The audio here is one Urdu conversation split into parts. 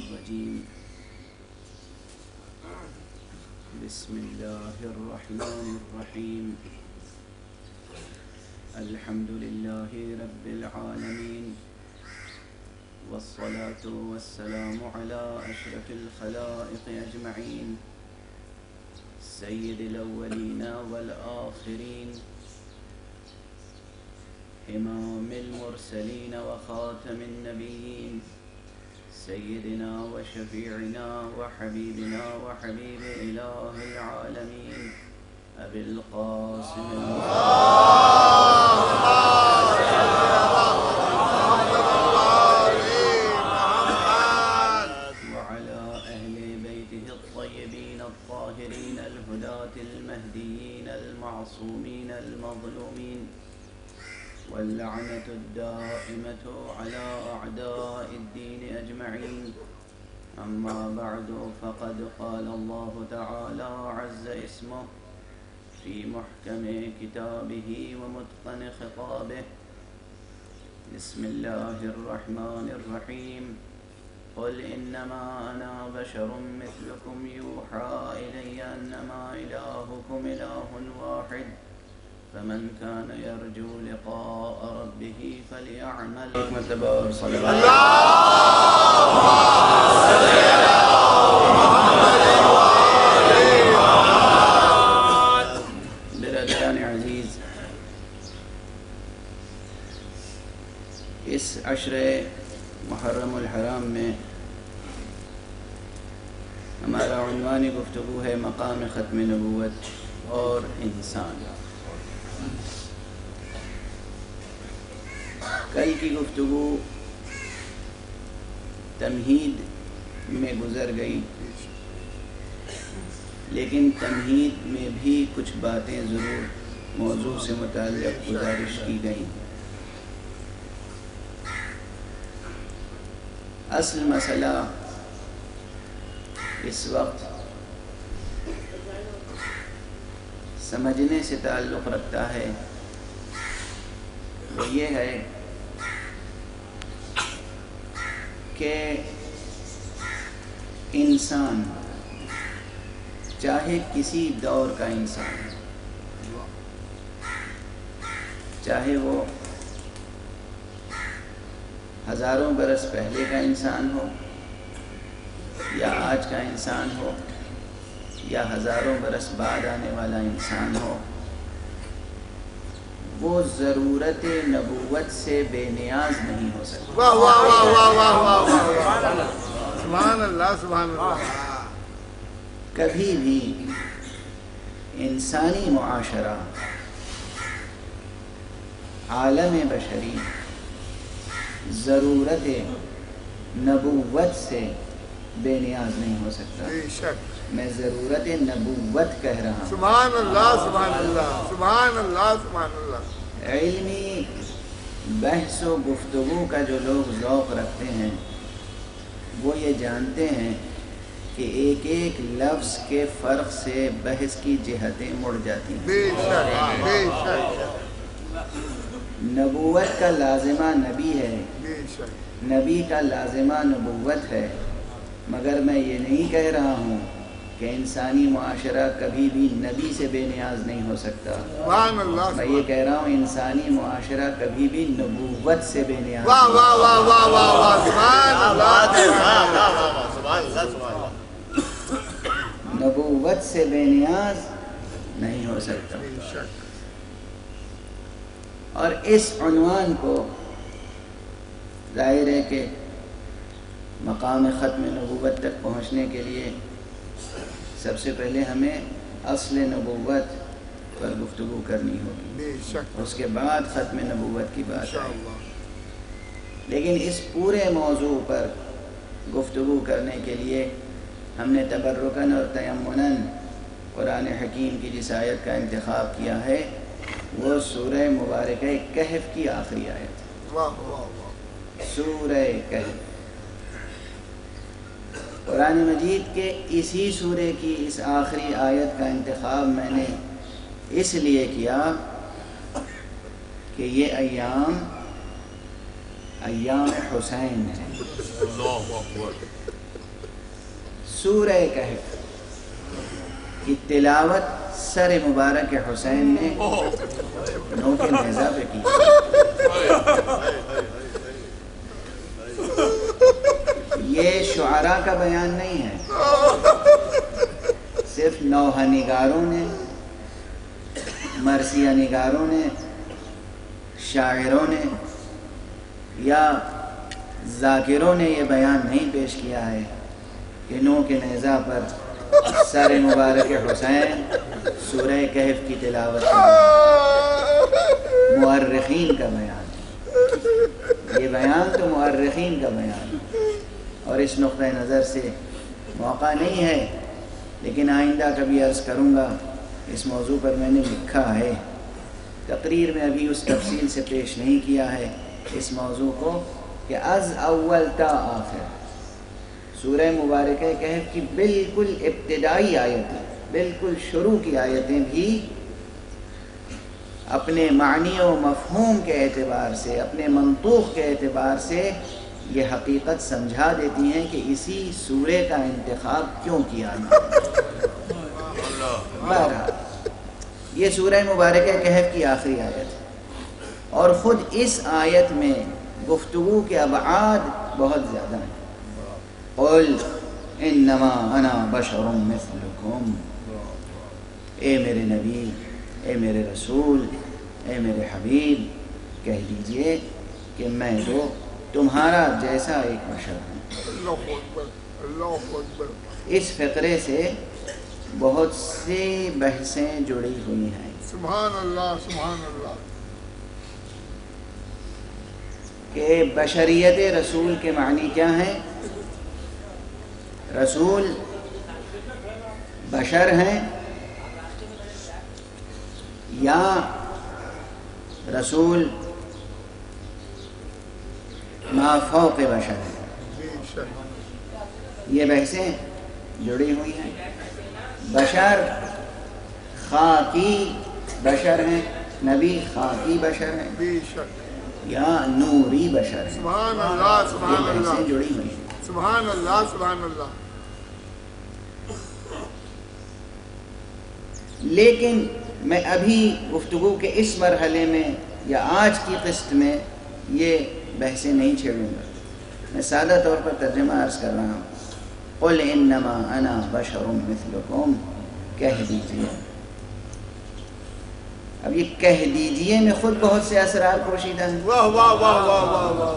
الرجيم بسم الله الرحمن الرحيم الحمد لله رب العالمين والصلاة والسلام على أشرف الخلائق أجمعين سيد الأولين والآخرين إمام المرسلين وخاتم النبيين سيدنا وشفيعنا وحبيبنا وحبيب إله العالمين أبي القاسم وعلى أهل بيته الطيبين الطاهرين الهداة المهديين المعصومين المظلومين واللعنة الدائمة على أعداء الدين أجمعين أما بعد فقد قال الله تعالى عز اسمه في محكم كتابه ومتقن خطابه بسم الله الرحمن الرحيم قل إنما أنا بشر مثلكم يوحى إلي أنما إلهكم إله واحد فمن كان يرجو لقاء ربه فليعمل مرتبہ صلوات برادران عزیز، اس عشر محرم الحرام میں ہمارا عنوان گفتگو ہے مقام ختم نبوت اور انسان۔ کل کی گفتگو تمہید میں گزر گئی، لیکن تمہید میں بھی کچھ باتیں ضرور موضوع سے متعلق گزارش کی گئیں۔ اصل مسئلہ اس وقت سمجھنے سے تعلق رکھتا ہے، وہ یہ ہے کہ انسان چاہے کسی دور کا انسان ہے، چاہے وہ ہزاروں برس پہلے کا انسان ہو یا آج کا انسان ہو یا ہزاروں برس بعد آنے والا انسان ہو، وہ ضرورت نبوت سے بے نیاز نہیں ہو سکتا۔ واہ واہ واہ واہ واہ واہ سبحان اللہ سبحان اللہ۔ کبھی بھی انسانی معاشرہ، عالم بشری ضرورت نبوت سے بے نیاز نہیں ہو سکتا۔ بے شک میں ضرورت نبوت کہہ رہا ہوں۔ سبحان اللہ سبحان اللہ سبحان اللہ سبحان اللہ۔ علمی بحث و گفتگو کا جو لوگ ذوق رکھتے ہیں وہ یہ جانتے ہیں کہ ایک ایک لفظ کے فرق سے بحث کی جہتیں مڑ جاتی ہیں۔ بے شک بے شک نبوت کا لازمہ نبی ہے، بے شک نبی کا لازمہ نبوت ہے، مگر میں یہ نہیں کہہ رہا ہوں کہ انسانی معاشرہ کبھی بھی نبی سے بے نیاز نہیں ہو سکتا۔ سبحان اللہ۔ میں یہ کہہ رہا ہوں انسانی معاشرہ کبھی بھی نبوت سے بے نیاز واہ واہ واہ واہ واہ واہ سبحان اللہ نبوت سے بے نیاز نہیں ہو سکتا۔ بے شک اور اس عنوان کو ظاہر ہے کہ مقام ختم نبوت تک پہنچنے کے لیے سب سے پہلے ہمیں اصل نبوت پر گفتگو کرنی ہوگی، بے شک اس کے بعد ختم نبوت کی بات آئے۔ انشاءاللہ۔ لیکن اس پورے موضوع پر گفتگو کرنے کے لیے ہم نے تبرکاً اور تیمناً قرآن حکیم کی جس آیت کا انتخاب کیا ہے وہ سورہ مبارکہ کہف کی آخری آیت ہے۔ واہ واہ واہ سورہ کہف، قرآن مجید کے اسی سورے کی اس آخری آیت کا انتخاب میں نے اس لیے کیا کہ یہ ایام حسین ہیں۔ سورہ کہف کی تلاوت سر مبارک حسین نے نوک نیزہ پہ کی. یہ شعراء کا بیان نہیں ہے، صرف نوحہ نگاروں نے، مرثیہ نگاروں نے، شاعروں نے یا ذاکروں نے یہ بیان نہیں پیش کیا ہے کہ نوک نیزہ پر سر مبارک حسین سورہ کہف کی تلاوت. مؤرخین کا بیان، یہ بیان تو مؤرخین کا بیان، اور اس نقطہ نظر سے موقع نہیں ہے، لیکن آئندہ کبھی عرض کروں گا. اس موضوع پر میں نے لکھا ہے، تقریر میں ابھی اس تفصیل سے پیش نہیں کیا ہے اس موضوع کو، کہ از اول تا آخر سورہ مبارکہ کہف کی بالکل ابتدائی آیتیں، بالکل شروع کی آیتیں بھی اپنے معنی و مفہوم کے اعتبار سے، اپنے منطوق کے اعتبار سے یہ حقیقت سمجھا دیتی ہیں کہ اسی سورے کا انتخاب کیوں کیا گیا. بہرحال یہ سورہ مبارکہ کہف کی آخری آیت ہے، اور خود اس آیت میں گفتگو کے ابعاد بہت زیادہ ہیں. قل انما انا بشر مثلکم، اے میرے نبی، اے میرے رسول، اے میرے حبیب، کہہ دیجئے کہ میں تو تمہارا جیسا ایک بشر ہوں. اس فقرے سے بہت سی بحثیں جڑی ہوئی ہیں. سبحان اللہ سبحان اللہ. کہ بشریت رسول کے معنی کیا ہیں؟ رسول بشر ہیں یا رسول ما فوق بشر ہیں؟ یہ بحثیں جڑی ہوئی ہیں. بشر خاکی بشر ہیں، نبی خاکی بشر ہیں یا نوری بشر ہیں. سبحان اللہ سبحان یہ اللہ بحثیں جڑی ہوئی ہیں. سبحان اللہ سبحان اللہ. لیکن میں ابھی گفتگو کے اس مرحلے میں یا آج کی قسط میں یہ بحثیں نہیں چھیڑوں گا. میں سادہ طور پر ترجمہ عرض کر رہا ہوں. قل انما انا بشر مثلکم، کہہ دیجئے. اب یہ کہہ دیجئے میں خود بہت سے اسرار پوشیدہ ہیں. واہ واہ واہ واہ واہ واہ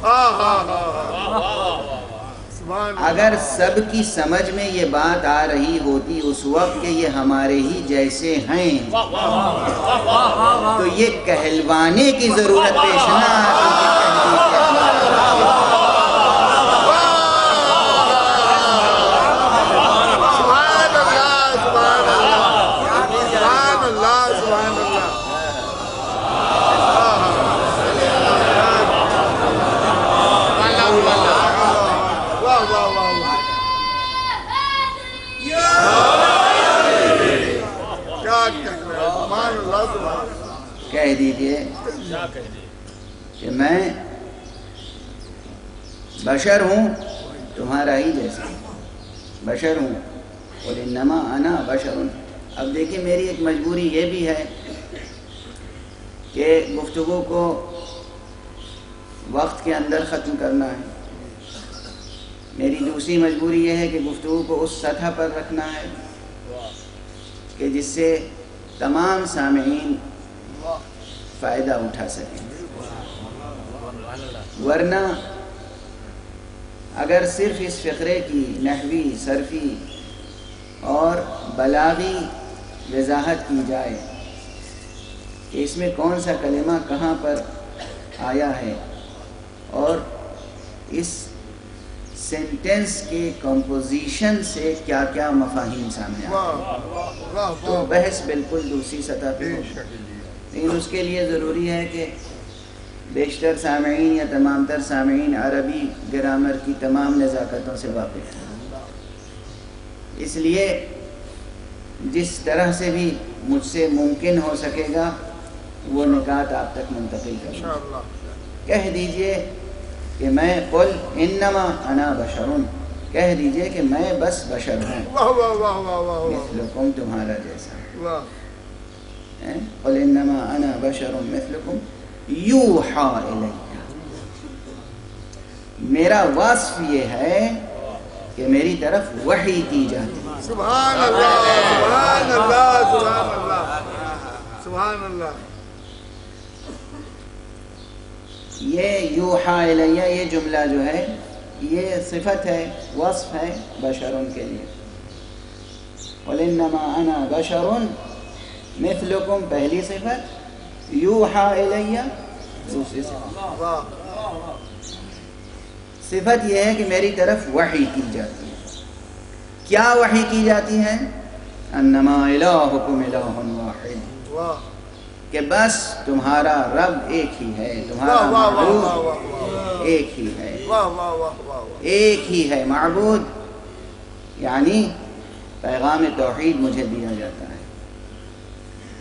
واہ. اگر سب کی سمجھ میں یہ بات آ رہی ہوتی اس وقت کہ یہ ہمارے ہی جیسے ہیں تو یہ کہلوانے کی ضرورت پیش نہ آتی. کہہ دیجئے کہ میں بشر ہوں، تمہارا ہی جیسا بشر ہوں. اور انما انا بشر. اب دیکھیں میری ایک مجبوری یہ بھی ہے کہ گفتگو کو وقت کے اندر ختم کرنا ہے. میری دوسری مجبوری یہ ہے کہ گفتگو کو اس سطح پر رکھنا ہے کہ جس سے تمام سامعین فائدہ اٹھا سکیں. ورنہ اگر صرف اس فقرے کی نحوی، صرفی اور بلاغی وضاحت کی جائے کہ اس میں کون سا کلمہ کہاں پر آیا ہے اور اس سینٹنس کے کمپوزیشن سے کیا کیا مفاہیم سامنے آئے، تو بحث بالکل دوسری سطح پہ ہوگی. لیکن اس کے لیے ضروری ہے کہ بیشتر سامعین یا تمام تر سامعین عربی گرامر کی تمام نزاکتوں سے واقف ہیں. اس لیے جس طرح سے بھی مجھ سے ممکن ہو سکے گا وہ نکات آپ تک منتقل کروں. کہہ دیجئے کہ میں قل انما انا بشرون، کہہ دیجئے کہ میں بس بشر ہوں، واہ واہ واہ واہ واہ مثلکم تمہارا جیسا، واہ قل انما انا بشر مثلکم یوحا الی، میرا وصف یہ ہے کہ میری طرف وحی کی جاتی ہے۔ سبحان اللہ سبحان اللہ سبحان اللہ سبحان اللہ۔ یہ یوحا الیہ یہ جملہ جو ہے یہ صفت ہے، وصف ہے بشروں کے لیے۔ قل انما انا بشر مثلکم پہلی صفت، یوحا الیہ دوسری صفت۔ واہ صفت یہ ہے کہ میری طرف وحی کی جاتی ہے۔ کیا وحی کی جاتی ہے؟ انما الہکم الہ واحد، واہ کہ بس تمہارا رب ایک ہی ہے، تمہارا واہ واہ واہ معبود واہ ایک ہی ہے، واہ واہ واہ واہ ایک ہی ہے معبود، یعنی پیغام توحید مجھے دیا جاتا ہے۔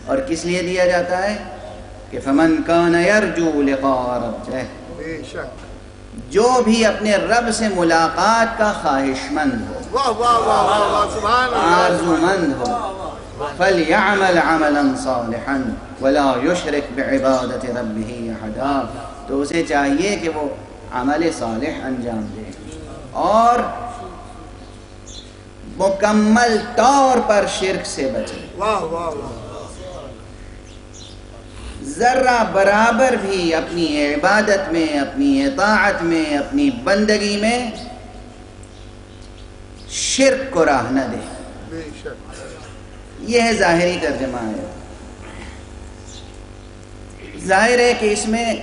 اور کس لیے دیا جاتا ہے؟ کہ فمن کان یرجو لقاء ربہ، بے شک جو بھی اپنے رب سے ملاقات کا خواہش مند ہو، واہ واہ واہ واہ واہ سبحان اللہ آرزو مند ہو، فلیعمل عملا صالحا ولا یشرک بعبادت ربہ احدا، تو اسے چاہیے کہ وہ عمل صالح انجام دے اور مکمل طور پر شرک سے بچے، واہ واہ واہ ذرہ برابر بھی اپنی عبادت میں، اپنی اطاعت میں، اپنی بندگی میں شرک کو راہ نہ دے۔ بے شک یہ ہے ظاہری ترجمہ ہے۔ ظاہر ہے کہ اس میں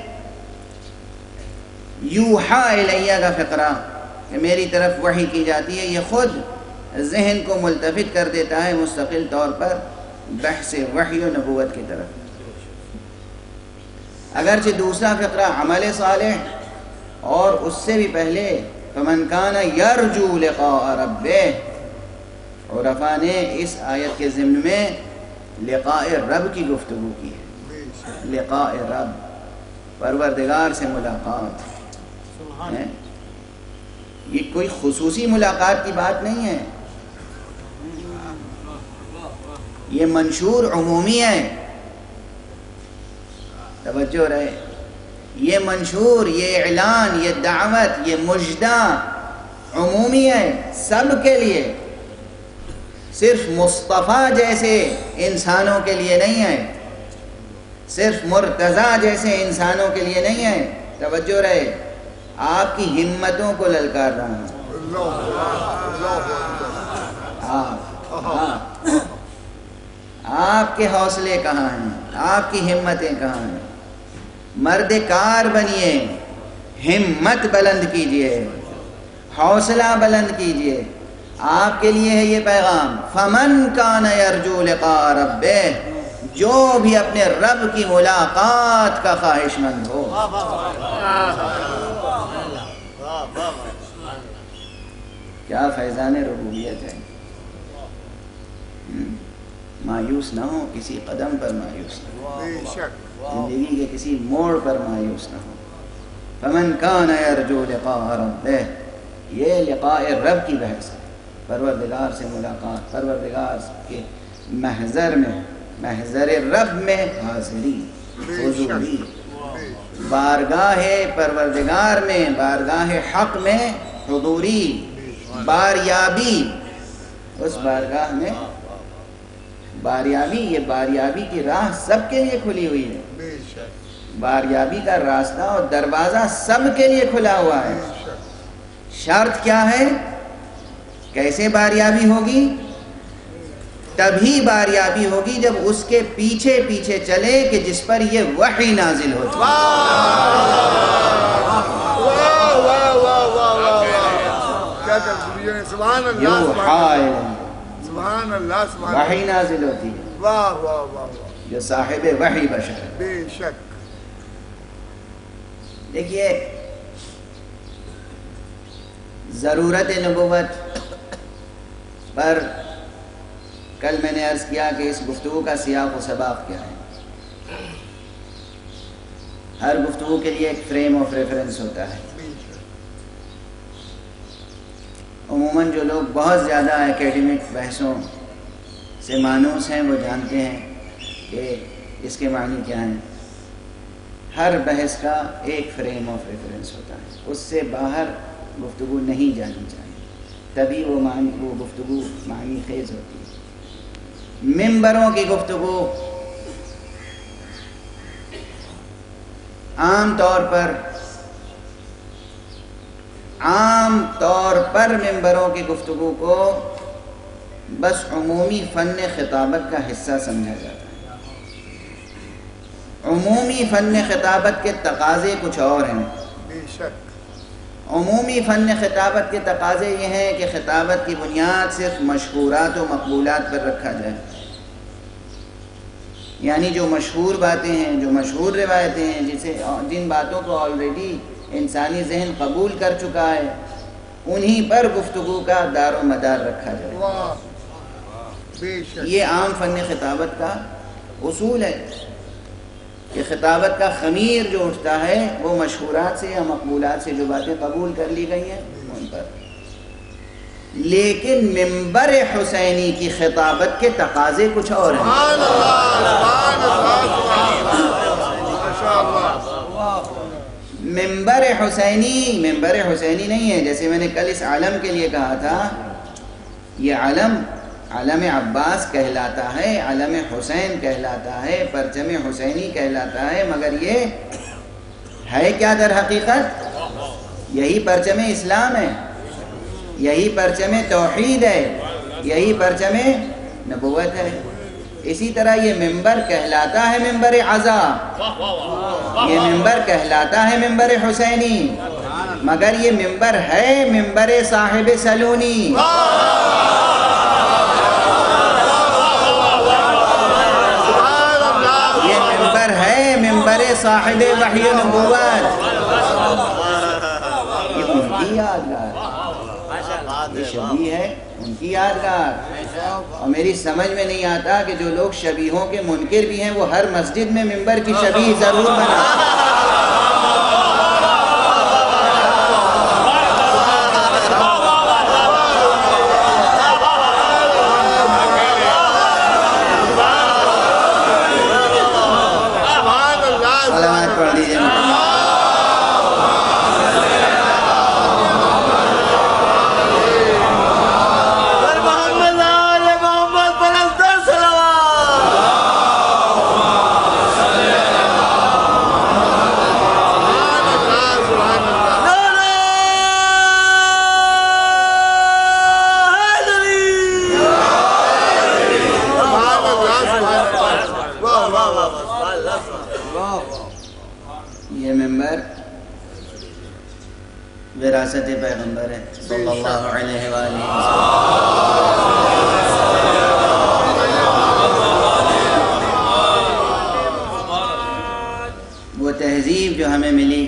یوحا الیہ کا فقرہ کہ میری طرف وحی کی جاتی ہے، یہ خود ذہن کو ملتفت کر دیتا ہے مستقل طور پر بحث وحی و نبوت کی طرف۔ اگرچہ دوسرا فقرہ عمل صالح اور اس سے بھی پہلے فمن کان یرجو لقاء ربہ، عرفاء نے اس آیت کے ضمن میں لقاء رب کی گفتگو کی ہے۔ بے شک لقاء رب، پروردگار سے ملاقات ہے۔ یہ کوئی خصوصی ملاقات کی بات نہیں ہے، یہ منشور عمومی ہے، توجہ رہے، یہ منشور، یہ اعلان، یہ دعوت، یہ مژدہ عمومی ہے سب کے لیے، صرف مصطفیٰ جیسے انسانوں کے لیے نہیں ہے، صرف مرتضیٰ جیسے انسانوں کے لیے نہیں ہے۔ توجہ رہے، آپ کی ہمتوں کو للکار رہا ہوں۔ آپ کے حوصلے کہاں ہیں؟ آپ کی ہمتیں کہاں ہیں؟ مرد کار بنیے، ہمت بلند کیجئے، حوصلہ بلند کیجئے۔ آپ کے لیے ہے یہ پیغام، فمن کان یرجو لقاء ربہ، جو بھی اپنے رب کی ملاقات کا خواہش مند ہو۔ کیا فیضان ربوبیت ہے۔ مایوس نہ ہو، کسی قدم پر مایوس نہ ہو، بے شک زندگی کے کسی موڑ پر مایوس نہ ہو۔ فمن کان یرجو لقاء ربہ، یہ لقاء رب کی بحث ہے، پروردگار سے ملاقات، پروردگار کے محضر میں، محضر رب میں حاضری، حضوری، بارگاہ پروردگار میں، بارگاہ حق میں حضوری، باریابی، اس بارگاہ میں باریابی، یہ باریابی کی راہ سب کے لیے کھلی ہوئی ہے، بے شک باریابی کا راستہ اور دروازہ سب کے لیے کھلا ہوا ہے۔ شرط کیا ہے؟ کیسے باریابی ہوگی؟ تبھی باریابی ہوگی جب اس کے پیچھے پیچھے چلے کہ جس پر یہ وحی نازل ہوتی ہے۔ واہ واہ واہ واہ واہ، کیا تقریر ہے، سبحان اللہ سبحان اللہ سبحان اللہ، وحی نازل ہوتی ہے واہ واہ واہ واہ، جو صاحب وحی بشر ہے۔ بے شک دیکھیے، ضرورت نبوت پر کل میں نے عرض کیا کہ اس گفتگو کا سیاق و سباق کیا ہے۔ ہر گفتگو کے لیے ایک فریم آف ریفرنس ہوتا ہے، عموماً جو لوگ بہت زیادہ ایکیڈمک بحثوں سے مانوس ہیں وہ جانتے ہیں کہ اس کے معنی کیا ہیں۔ ہر بحث کا ایک فریم آف ریفرنس ہوتا ہے، اس سے باہر گفتگو نہیں جانی چاہیے، تبھی وہ گفتگو معنی خیز ہوتی ہے۔ ممبروں کی گفتگو عام طور پر ممبروں کی گفتگو کو بس عمومی فن خطابت کا حصہ سمجھا جاتا ہے۔ عمومی فن خطابت کے تقاضے کچھ اور ہیں۔ بے شک عمومی فن خطابت کے تقاضے یہ ہیں کہ خطابت کی بنیاد صرف مشہورات و مقبولات پر رکھا جائے، یعنی جو مشہور باتیں ہیں، جو مشہور روایتیں ہیں، جن باتوں کو آلریڈی انسانی ذہن قبول کر چکا ہے، انہی پر گفتگو کا دار و مدار رکھا جائے۔ واہ بے شک یہ عام فن خطابت کا اصول ہے کہ خطابت کا خمیر جو اٹھتا ہے وہ مشہورات سے یا مقبولات سے جو باتیں قبول کر لی گئی ہیں ان پر۔ لیکن ممبر حسینی کی خطابت کے تقاضے کچھ اور ہیں۔ سبحان اللہ سبحان اللہ ماشاء اللہ۔ ممبر حسینی نہیں ہے، جیسے میں نے کل اس علم کے لیے کہا تھا، یہ علم عباس کہلاتا ہے، علم حسین کہلاتا ہے، پرچم حسینی کہلاتا ہے، مگر یہ ہے کیا در حقیقت؟ یہی پرچم اسلام ہے، یہی پرچم توحید ہے، یہی پرچم نبوت ہے۔ اسی طرح یہ ممبر کہلاتا ہے ممبر عزا، یہ ممبر کہلاتا ہے ممبر حسینی، مگر یہ ممبر ہے ممبر صاحب سلونی۔ یہ ممبر ہے ممبر صاحب وحی و نبوت۔ یہ ان کی یادگار، یہ شبیہ ہے ان کی یادگار۔ اور میری سمجھ میں نہیں آتا کہ جو لوگ شبیہوں کے منکر بھی ہیں وہ ہر مسجد میں ممبر کی شبیہ ضرور بنا۔ سلامات پڑھ دیجئے۔ یہ ممبر وراثت پیغمبر ہے صلی اللہ علیہ وآلہ وسلم۔ وہ تہذیب جو ہمیں ملی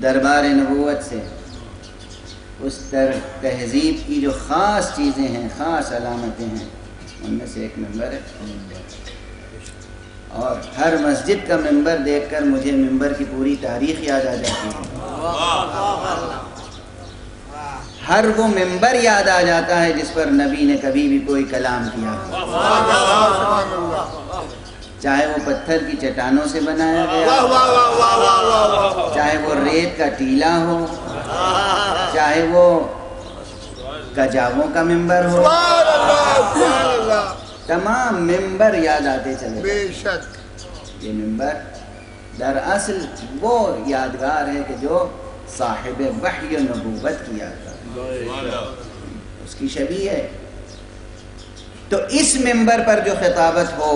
دربار نبوت سے، اس تہذیب کی جو خاص چیزیں ہیں، خاص علامتیں ہیں، ان میں سے ایک ممبر ہے۔ اور ہر مسجد کا ممبر دیکھ کر مجھے ممبر کی پوری تاریخ یاد آ جاتی ہے۔ ہر وہ ممبر یاد آ جاتا ہے جس پر نبی نے کبھی بھی کوئی کلام کیا، چاہے وہ پتھر کی چٹانوں سے بنایا گیا، چاہے وہ ریت کا ٹیلا ہو، چاہے وہ گجاووں کا ممبر ہو، تمام ممبر یاد آتے چلے۔ بے شک یہ ممبر دراصل وہ یادگار ہے کہ جو صاحب وحی و نبوت کی یادگار ہے، اس کی شبیہ ہے۔ تو اس ممبر پر جو خطابت ہو،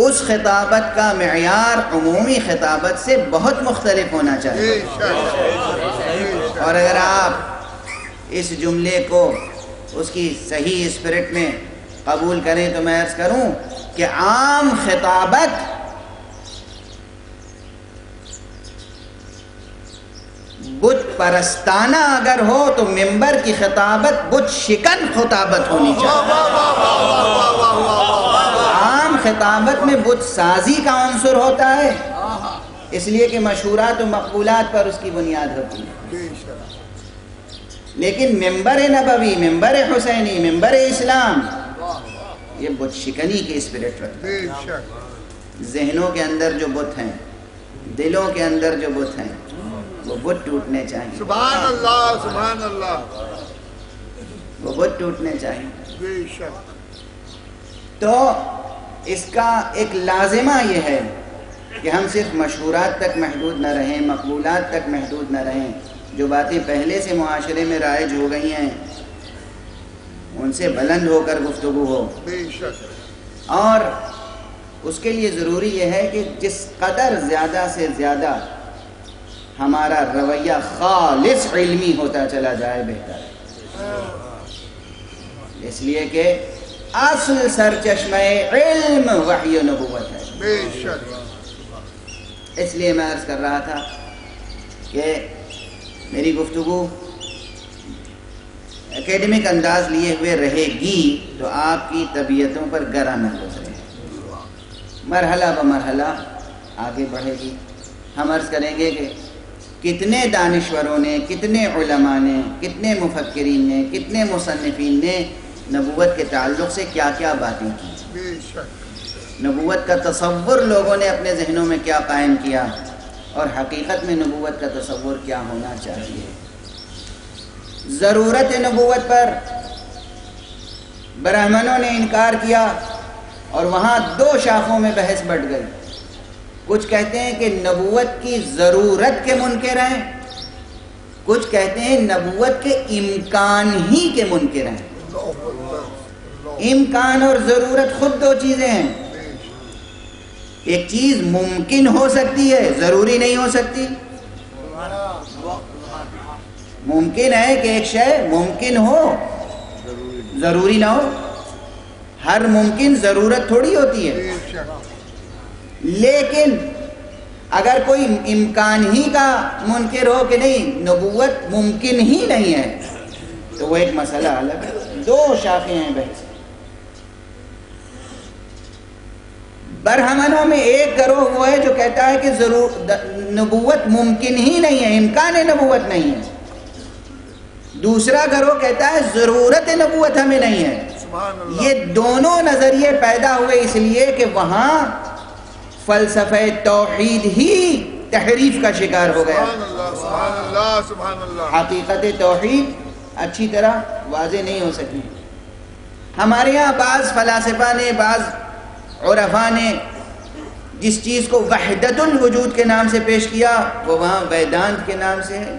اس خطابت کا معیار عمومی خطابت سے بہت مختلف ہونا چاہیے۔ بے شک اور اگر آپ اس جملے کو اس کی صحیح اسپرٹ میں قبول کریں تو میں عرض کروں کہ عام خطابت بت پرستانہ اگر ہو تو ممبر کی خطابت بت شکن خطابت ہونی چاہیے۔ عام خطابت میں بت سازی کا عنصر ہوتا ہے، اس لیے کہ مشہورات و مقبولات پر اس کی بنیاد ہوتی ہے. بے شک لیکن ممبر نبوی، ممبر حسینی، ممبر اسلام یہ بت شکنی کی اسپرٹ رکھتا ہے. بے شک ذہنوں کے اندر جو بت ہیں، دلوں کے اندر جو بت ہیں، وہ بت ٹوٹنے چاہیے. سبحان اللہ سبحان اللہ. وہ بت ٹوٹنے چاہیے. بے شک تو اس کا ایک لازمہ یہ ہے کہ ہم صرف مشہورات تک محدود نہ رہیں، مقبولات تک محدود نہ رہیں. جو باتیں پہلے سے معاشرے میں رائج ہو گئی ہیں ان سے بلند ہو کر گفتگو ہو. بے شک اور اس کے لیے ضروری یہ ہے کہ جس قدر زیادہ سے زیادہ ہمارا رویہ خالص علمی ہوتا چلا جائے بہتر ہے. اس لیے کہ اصل سرچشمہ علم وحی و نبوت ہے. بے شک اس لیے میں عرض کر رہا تھا کہ میری گفتگو اکیڈمک انداز لیے ہوئے رہے گی تو آپ کی طبیعتوں پر گرا نہ گزرے، مرحلہ بمرحلہ آگے بڑھے گی. ہم عرض کریں گے کہ کتنے دانشوروں نے، کتنے علماء نے، کتنے مفکرین نے، کتنے مصنفین نے نبوت کے تعلق سے کیا کیا باتیں کی. بے شک نبوت کا تصور لوگوں نے اپنے ذہنوں میں کیا قائم کیا اور حقیقت میں نبوت کا تصور کیا ہونا چاہیے. ضرورت نبوت پر برہمنوں نے انکار کیا اور وہاں دو شاخوں میں بحث بڑھ گئی. کچھ کہتے ہیں کہ نبوت کی ضرورت کے منکر ہیں، کچھ کہتے ہیں نبوت کے امکان ہی کے منکر ہیں. امکان اور ضرورت خود دو چیزیں ہیں. ایک چیز ممکن ہو سکتی ہے، ضروری نہیں ہو سکتی. ممکن ہے کہ ایک شے ممکن ہو، ضروری نہ ہو. ہر ممکن ضرورت تھوڑی ہوتی ہے. بے شک لیکن اگر کوئی امکان ہی کا منکر ہو کہ نہیں نبوت ممکن ہی نہیں ہے تو وہ ایک مسئلہ الگ ہے. دو شاخیں ہیں بحث. برہمنوں میں ایک گروہ وہ ہے جو کہتا ہے کہ نبوت ممکن ہی نہیں ہے، امکان نبوت نہیں ہے. دوسرا گروہ کہتا ہے ضرورت نبوت ہمیں نہیں ہے. سبحان اللہ. یہ دونوں نظریے پیدا ہوئے اس لیے کہ وہاں فلسفہ توحید ہی تحریف کا شکار ہو گیا. سبحان اللہ سبحان اللہ سبحان اللہ. حقیقت توحید اچھی طرح واضح نہیں ہو سکی. ہمارے یہاں بعض فلاسفہ نے، بعض عرفاء نے جس چیز کو وحدت الوجود کے نام سے پیش کیا وہ وہاں ویدانت کے نام سے ہے.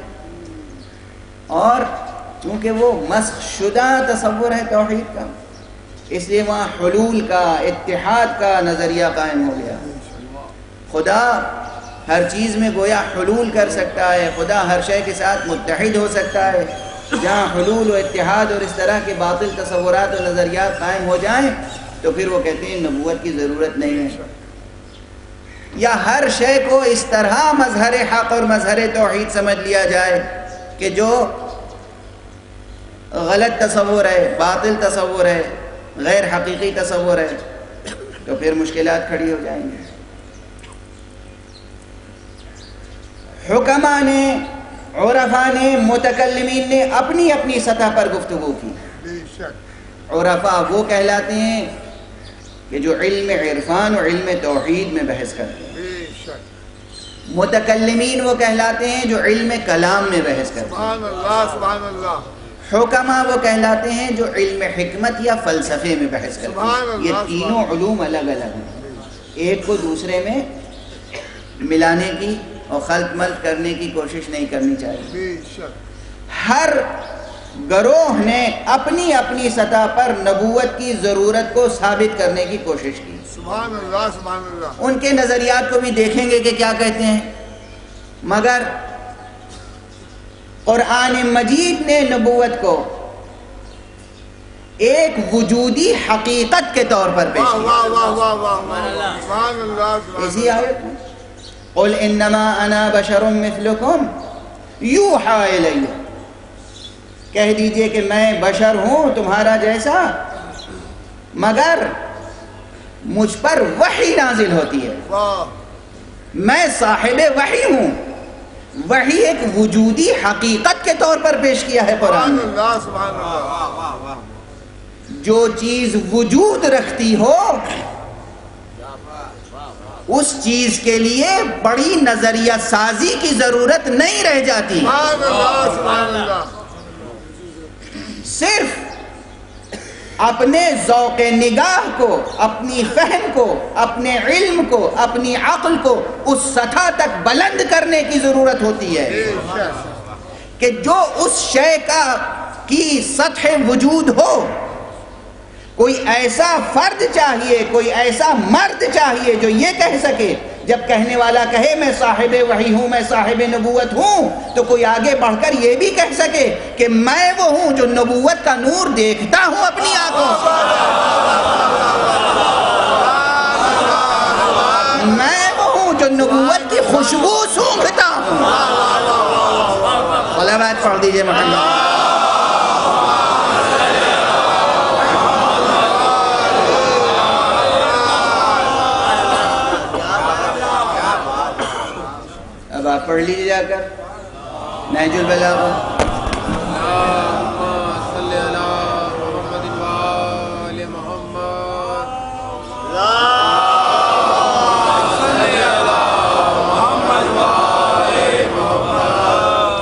اور چونکہ وہ مسخ شدہ تصور ہے توحید کا اس لیے وہاں حلول کا، اتحاد کا نظریہ قائم ہو گیا. خدا ہر چیز میں گویا حلول کر سکتا ہے، خدا ہر شے کے ساتھ متحد ہو سکتا ہے. جہاں حلول و اتحاد اور اس طرح کے باطل تصورات و نظریات قائم ہو جائیں تو پھر وہ کہتے ہیں نبوت کی ضرورت نہیں ہے. یا ہر شے کو اس طرح مظہر حق اور مظہر توحید سمجھ لیا جائے کہ جو غلط تصور ہے، باطل تصور ہے، غیر حقیقی تصور ہے تو پھر مشکلات کھڑی ہو جائیں گی. حکماء نے، عرفاء نے، متکلمین نے اپنی اپنی سطح پر گفتگو کی. بے شک عرفاء وہ کہلاتے ہیں کہ جو علم عرفان و علم توحید میں بحث کرتے ہیں. بے شک متکلمین وہ کہلاتے ہیں جو علم کلام میں بحث کرتے ہیں. سبحان اللہ سبحان اللہ. حکماء وہ کہلاتے ہیں جو علم حکمت یا فلسفے میں بحث کرتے سبحان ہیں. اللہ، یہ تینوں علوم الگ الگ ہیں. ایک کو دوسرے میں ملانے کی اور خلط ملط کرنے کی کوشش نہیں کرنی چاہیے. بے شک ہر گروہ نے اپنی اپنی سطح پر نبوت کی ضرورت کو ثابت کرنے کی کوشش کی. سبحان اللہ سبحان اللہ. ان کے نظریات کو بھی دیکھیں گے کہ کیا کہتے ہیں. مگر قرآن مجید نے نبوت کو ایک وجودی حقیقت کے طور پر پیش واہ کیا. واہ واہ واہ واہ سبحان اللہ سبحان اسی آیت میں قل انما انا بشر مثلکم یوحی الی، کہہ دیجئے کہ میں بشر ہوں تمہارا جیسا مگر مجھ پر وحی نازل ہوتی ہے. واہ میں صاحب وحی ہوں. وحی ایک وجودی حقیقت کے طور پر پیش کیا ہے قرآن نے. سبحان اللہ. جو چیز وجود رکھتی ہو اس چیز کے لیے بڑی نظریہ سازی کی ضرورت نہیں رہ جاتی. سبحان اللہ. سبحان اللہ. صرف اپنے ذوق نگاہ کو، اپنی فہم کو، اپنے علم کو، اپنی عقل کو اس سطح تک بلند کرنے کی ضرورت ہوتی ہے کہ جو اس شے کی سطح وجود ہو. کوئی ایسا فرد چاہیے، کوئی ایسا مرد چاہیے جو یہ کہہ سکے، جب کہنے والا کہے میں صاحب وحی ہوں، میں صاحب نبوت ہوں، تو کوئی آگے بڑھ کر یہ بھی کہہ سکے کہ میں وہ ہوں جو نبوت کا نور دیکھتا ہوں اپنی آنکھوں سے. میں وہ ہوں جو نبوت کی خوشبو سونگھتا ہوں. صلوات پڑھ دیجئے محمد. اب آپ پڑھ لیجیے جا کر نہج البلاغہ.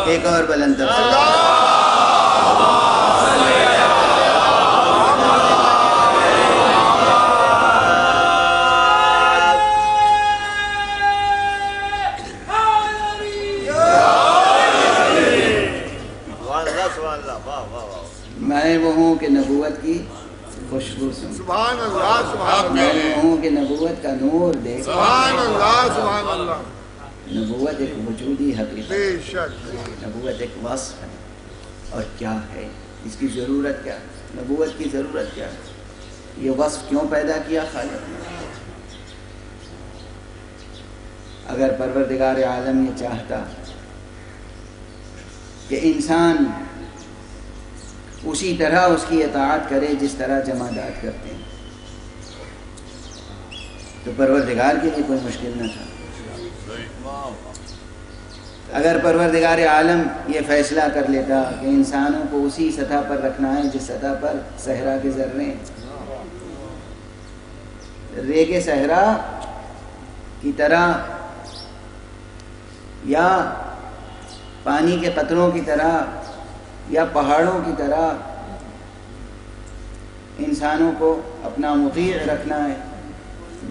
ایک اور بلند تفسیر. میں وہ ہوں کہ نبوت کی خوشبو سن. سبحان اللہ. سبحان اللہ. میں وہ ہوں کہ نبوت کا نور دیکھ. سبحان اللہ. سبحان اللہ. نبوت ایک وجودی حقیقت، بے شک. نبوت ایک وصف ہے. اور کیا ہے اس کی ضرورت؟ کیا نبوت کی ضرورت؟ کیا یہ وصف کیوں پیدا کیا خالق نے؟ اگر پروردگار عالم یہ چاہتا کہ انسان اسی طرح اس کی اطاعت کرے جس طرح جمادات کرتے ہیں، تو پروردگار کے لیے کوئی مشکل نہ تھا. اگر پروردگار عالم یہ فیصلہ کر لیتا کہ انسانوں کو اسی سطح پر رکھنا ہے جس سطح پر صحرا کے ذرے، ریگ صحرا کی طرح یا پانی کے قطروں کی طرح یا پہاڑوں کی طرح انسانوں کو اپنا مطیع رکھنا ہے،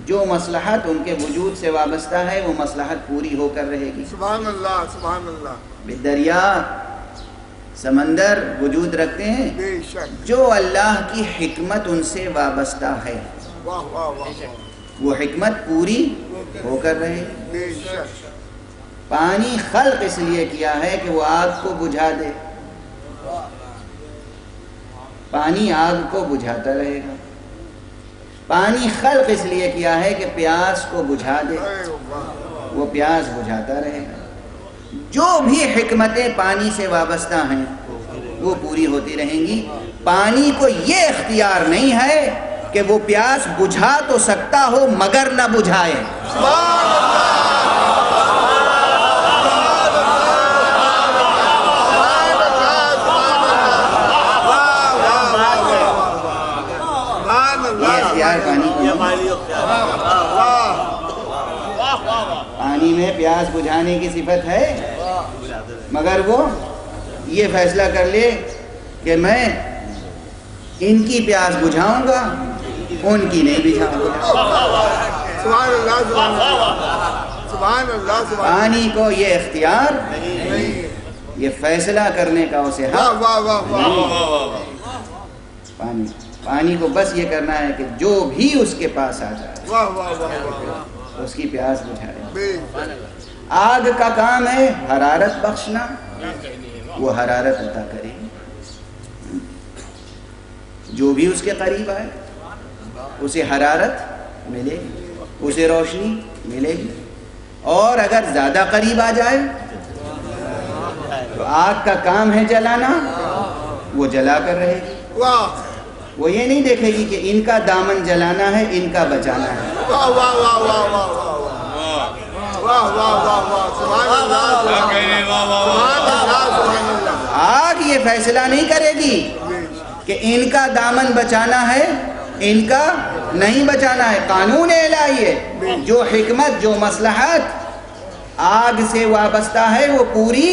جو مصلحت ان کے وجود سے وابستہ ہے وہ مصلحت پوری ہو کر رہے گی. سبحان اللہ. سبحان اللہ. دریا سمندر وجود رکھتے ہیں بے شک. جو اللہ کی حکمت ان سے وابستہ ہے، واہ واہ واہ. وہ حکمت پوری ہو کر رہے گی. بے شک. پانی خلق اس لیے کیا ہے کہ وہ آگ کو بجھا دے. پانی آگ کو بجھاتا رہے گا. پانی خلق اس لیے کیا ہے کہ پیاس کو بجھا دے، وہ پیاس بجھاتا رہے گا. جو بھی حکمتیں پانی سے وابستہ ہیں وہ پوری ہوتی رہیں گی. پانی کو یہ اختیار نہیں ہے کہ وہ پیاس بجھا تو سکتا ہو مگر نہ بجھائے. پانی میں پیاس بجھانے کی صفت ہے، مگر وہ یہ فیصلہ کر لے کہ میں ان کی پیاس بجھاؤں گا، ان کی نہیں بجھاؤں گا. سبحان اللہ. سبحان اللہ. پانی کو یہ اختیار نہیں، یہ فیصلہ کرنے کا اسے حق. پانی کو بس یہ کرنا ہے کہ جو بھی اس کے پاس آ جائے اس کی پیاس بجھائے. آگ کا کام ہے حرارت بخشنا، وہ حرارت عطا کرے گی. جو بھی اس کے قریب آئے اسے حرارت ملے گی، اسے روشنی ملے گی. اور اگر زیادہ قریب آ جائے تو آگ کا کام ہے جلانا، وہ جلا کر رہے گی. وہ یہ نہیں دیکھے گی کہ ان کا دامن جلانا ہے، ان کا بچانا ہے. واہ واہ واہ واہ سبحان اللہ سبحان اللہ۔ آگ یہ فیصلہ نہیں کرے گی کہ ان کا دامن بچانا ہے ان کا نہیں بچانا ہے، قانون الہی ہے، جو حکمت جو مصلحت آگ سے وابستہ ہے وہ پوری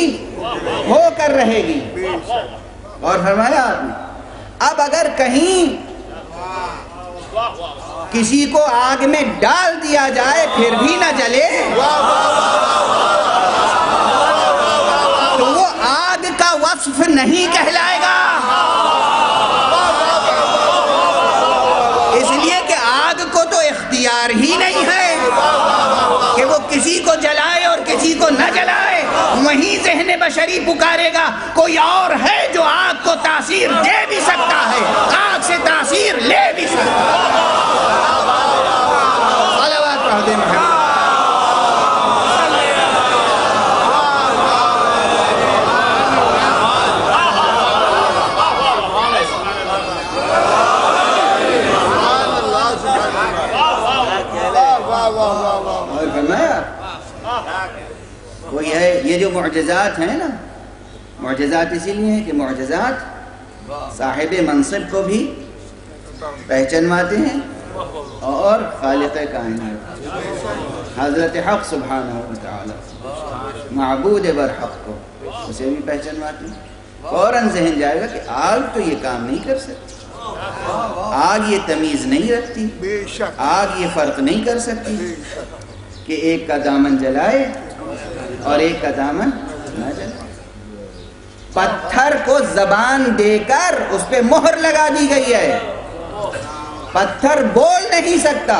ہو کر رہے گی۔ اور فرمایا آپ نے اب اگر کہیں کسی کو آگ میں ڈال دیا جائے پھر بھی نہ جلے تو وہ آگ کا وصف نہیں کہلائے گا، اس لیے کہ آگ کو تو اختیار ہی نہیں ہے کہ وہ کسی کو جلائے اور کسی کو نہ جلائے۔ وہیں ذہن بشری پکارے گا کوئی اور ہے جو آگ کو تاثیر دے بھی سکتا ہے، آگ سے تاثیر لے بھی سکتا ہے۔ صلوات پڑھ دیں محمد۔ اور فرمایا وہی ہے یہ جو معجزات ہیں نا، معجزات اسی لیے ہیں کہ معجزات صاحب منصب کو بھی پہچانواتے ہیں اور خالق کائنات حضرت حق سبحانہ وتعالی معبود برحق کو اسے بھی پہچانواتے ہیں۔ فوراً ذہن جائے گا کہ آگ تو یہ کام نہیں کر سکتی، آگ یہ تمیز نہیں رکھتی، آگ یہ فرق نہیں کر سکتی کہ ایک کا دامن جلائے اور ایک کا دامن نہ جلائے۔ پتھر کو زبان دے کر اس پہ مہر لگا دی گئی ہے، پتھر بول نہیں سکتا،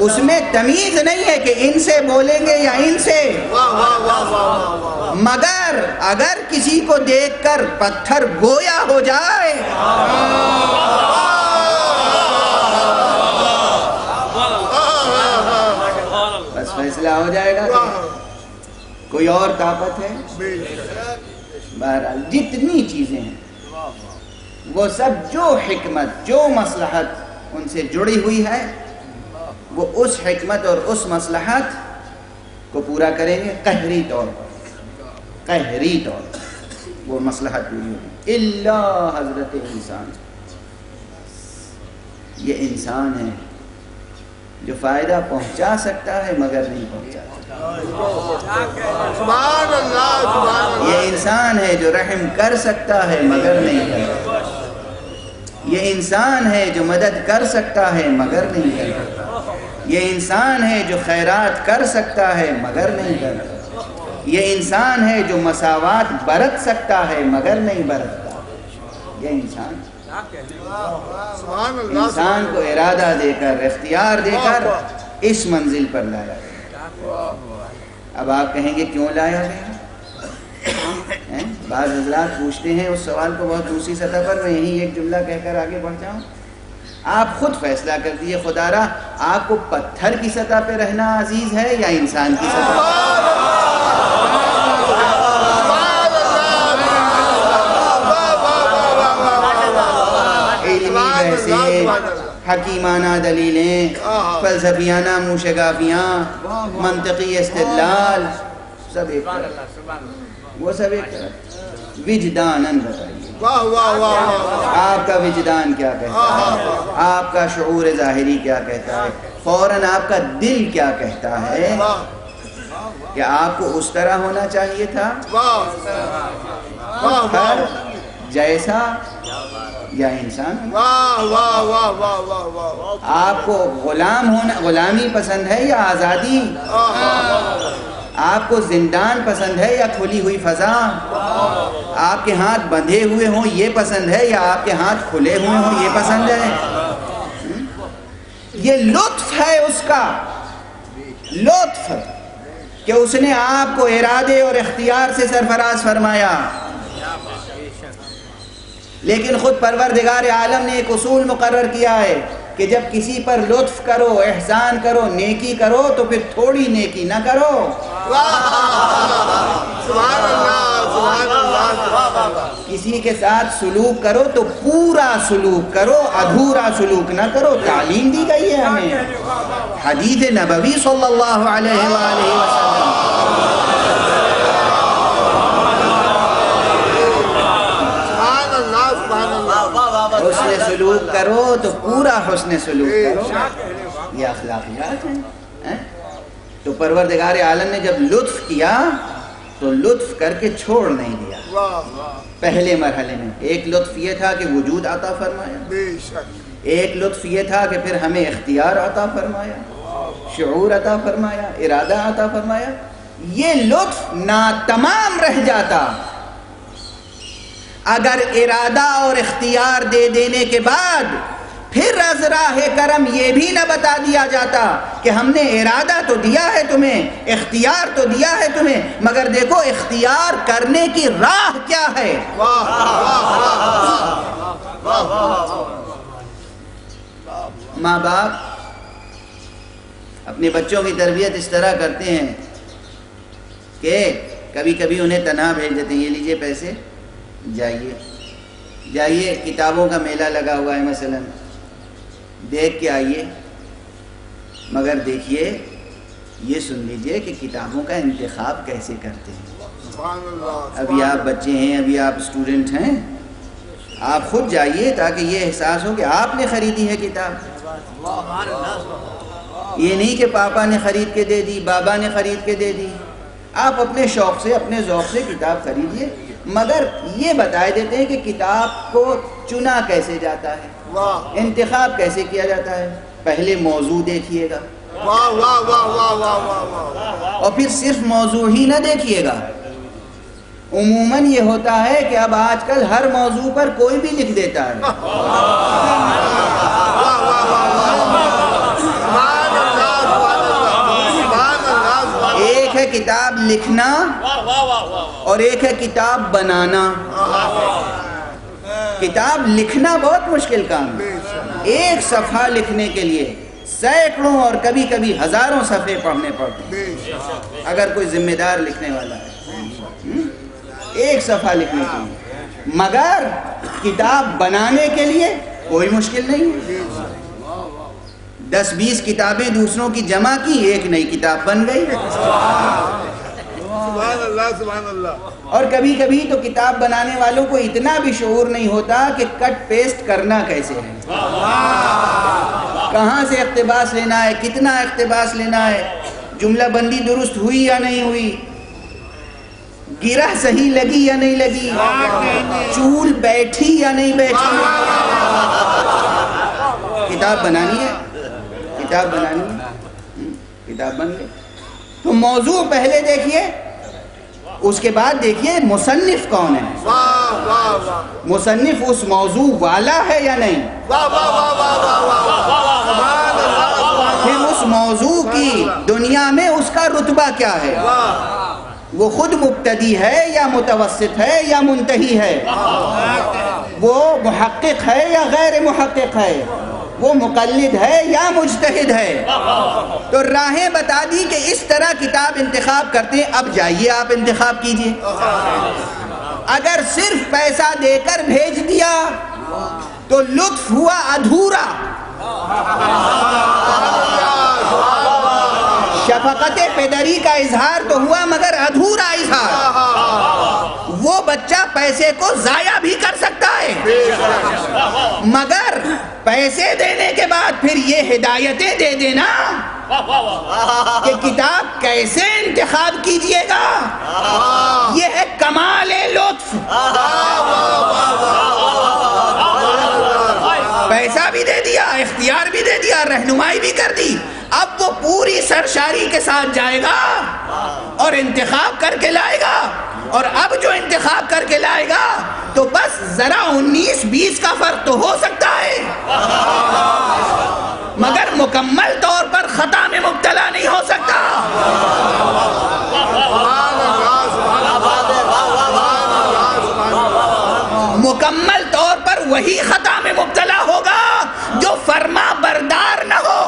اس میں تمیز نہیں ہے کہ ان سے بولیں گے یا ان سے، مگر اگر کسی کو دیکھ کر پتھر گویا ہو جائے بس فیصلہ ہو جائے گا کہ کوئی اور طاقت ہے۔ بہرحال جتنی چیزیں ہیں وہ سب جو حکمت جو مصلحت ان سے جڑی ہوئی ہے وہ اس حکمت اور اس مصلحت کو پورا کریں گے قہری طور پر، قہری طور پر وہ مصلحت پوری ہوگی۔ الا حضرت انسان، یہ انسان ہے جو فائدہ پہنچا سکتا ہے مگر نہیں پہنچا سبحان اللہ سبحان اللہ۔ یہ انسان ہے جو رحم کر سکتا ہے مگر نہیں کرتا، یہ انسان ہے جو مدد کر سکتا ہے مگر نہیں کرتا، یہ انسان ہے جو خیرات کر سکتا ہے مگر نہیں کرتا، یہ انسان ہے جو مساوات برت سکتا ہے مگر نہیں برتتا۔ یہ انسان انسان کو ارادہ دے کر اختیار دے کر اس منزل پر لایا گیا۔ اب آپ کہیں گے کیوں لایا گیا؟ بعض حضرات پوچھتے ہیں اس سوال کو بہت دوسری سطح پر، میں یہی ایک جملہ کہہ کر آگے بڑھ جاؤں۔ آپ خود فیصلہ کر دیجئے خدا را، آپ کو پتھر کی سطح پہ رہنا عزیز ہے یا انسان کی سطح پہ؟ علمی بحثیں، حکیمانہ دلیلیں، فلسفیانہ موشگافیاں، منطقی استدلال، سب ایک طرف، وہ سب ایک طرف۔ وجداناً بتائیے آپ کا وجدان کیا کہتا ہے، آپ کا شعور ظاہری کیا کہتا ہے، فوراً آپ کا دل کیا کہتا ہے کہ آپ کو اس طرح ہونا چاہیے تھا پتھر جیسا یا انسان؟ آپ کو غلام ہونا، غلامی پسند ہے یا آزادی؟ آپ کو زندان پسند ہے یا کھلی ہوئی فضا؟ آپ کے ہاتھ بندھے ہوئے ہوں یہ پسند ہے یا آپ کے ہاتھ کھلے ہوئے ہوں یہ پسند ہے؟ یہ لطف ہے اس کا، لطف کہ اس نے آپ کو ارادے اور اختیار سے سرفراز فرمایا۔ لیکن خود پروردگار عالم نے ایک اصول مقرر کیا ہے کہ جب کسی پر لطف کرو، احسان کرو، نیکی کرو تو پھر تھوڑی نیکی نہ کرو۔ سبحان اللہ کسی کے ساتھ سلوک کرو تو پورا سلوک کرو، ادھورا سلوک نہ کرو. تعلیم دی گئی ہے ہمیں حدیث نبوی صلی اللہ علیہ وآلہ وسلم. حسن سلوک کرو تو پورا حسن سلوک کرو. یہ اخلاقیات ہیں. تو پروردگار عالم نے جب لطف کیا تو لطف کر کے چھوڑ نہیں دیا. پہلے مرحلے میں ایک لطف یہ تھا کہ وجود عطا فرمایا، ایک لطف یہ تھا کہ پھر ہمیں اختیار عطا فرمایا، شعور عطا فرمایا، ارادہ عطا فرمایا. یہ لطف ناتمام رہ جاتا اگر ارادہ اور اختیار دے دینے کے بعد پھر از راہ کرم یہ بھی نہ بتا دیا جاتا کہ ہم نے ارادہ تو دیا ہے تمہیں، اختیار تو دیا ہے تمہیں، مگر دیکھو اختیار کرنے کی راہ کیا ہے. ماں باپ اپنے بچوں کی تربیت اس طرح کرتے ہیں کہ کبھی کبھی انہیں تنہا بھیج دیتے ہیں. یہ لیجئے پیسے، جائیے کتابوں کا میلہ لگا ہوا ہے مثلا، دیکھ کے آئیے. مگر دیکھیے، یہ سن لیجئے کہ کتابوں کا انتخاب کیسے کرتے ہیں. ابھی آپ بچے ہیں، ابھی آپ اسٹوڈنٹ ہیں، آپ خود جائیے تاکہ یہ احساس ہو کہ آپ نے خریدی ہے کتاب. یہ نہیں کہ پاپا نے خرید کے دے دی، بابا نے خرید کے دے دی. آپ اپنے شوق سے، اپنے ذوق سے کتاب خریدیے، مگر یہ بتائے دیتے ہیں کہ کتاب کو چنا کیسے جاتا ہے، انتخاب کیسے کیا جاتا ہے. پہلے موضوع دیکھیے گا، اور پھر صرف موضوع ہی نہ دیکھیے گا. عموماً یہ ہوتا ہے کہ اب آج کل ہر موضوع پر کوئی بھی لکھ دیتا ہے. ایک ہے کتاب لکھنا اور ایک ہے کتاب بنانا. کتاب لکھنا بہت مشکل کام ہے. ایک صفحہ لکھنے کے لیے سینکڑوں اور کبھی کبھی ہزاروں صفحے پڑھنے پڑتے ہیں اگر کوئی ذمہ دار لکھنے والا ہے، ایک صفحہ لکھنے کے لیے. مگر کتاب بنانے کے لیے کوئی مشکل نہیں ہے. 10-20 کتابیں دوسروں کی جمع کی، ایک نئی کتاب بن گئی. سبحان اللہ سبحان اللہ. اور کبھی کبھی تو کتاب بنانے والوں کو اتنا بھی شعور نہیں ہوتا کہ کٹ پیسٹ کرنا کیسے ہے، کہاں سے اقتباس لینا ہے، کتنا اقتباس لینا ہے، جملہ بندی درست ہوئی یا نہیں ہوئی، گرہ صحیح لگی یا نہیں لگی، چول بیٹھی یا نہیں بیٹھی. کتاب بنانی ہے، کتاب بنانی ہے، کتاب بن گئی. تو موضوع پہلے دیکھیے، اس کے بعد دیکھیے مصنف کون ہے. مصنف اس موضوع والا ہے یا نہیں. پھر اس موضوع کی دنیا میں اس کا رتبہ کیا ہے، وہ خود مبتدی ہے یا متوسط ہے یا منتہی ہے، وہ محقق ہے یا غیر محقق ہے، وہ مقلد ہے یا مجتہد ہے. تو راہیں بتا دی کہ اس طرح کتاب انتخاب کرتے ہیں. اب جائیے آپ انتخاب کیجئے. اگر صرف پیسہ دے کر بھیج دیا تو لطف ہوا ادھورا، شفقت پدری کا اظہار تو ہوا مگر ادھورا اظہار. وہ بچہ پیسے کو ضائع بھی کر سکتا ہے، مگر پیسے دینے کے بعد پھر یہ ہدایتیں دے دینا کہ کتاب کیسے انتخاب کیجئے گا، یہ ہے کمال لطف. پیسہ بھی دے دیا، اختیار بھی دے دیا، رہنمائی بھی کر دی. اب وہ پوری سرشاری کے ساتھ جائے گا اور انتخاب کر کے لائے گا. اور اب جو انتخاب کر کے لائے گا تو بس ذرا 19-20 کا فرق تو ہو سکتا ہے، مگر مکمل طور پر خطا میں مبتلا نہیں ہو سکتا. مکمل طور پر وہی خطا میں مبتلا ہوگا جو فرما بردار نہ ہو.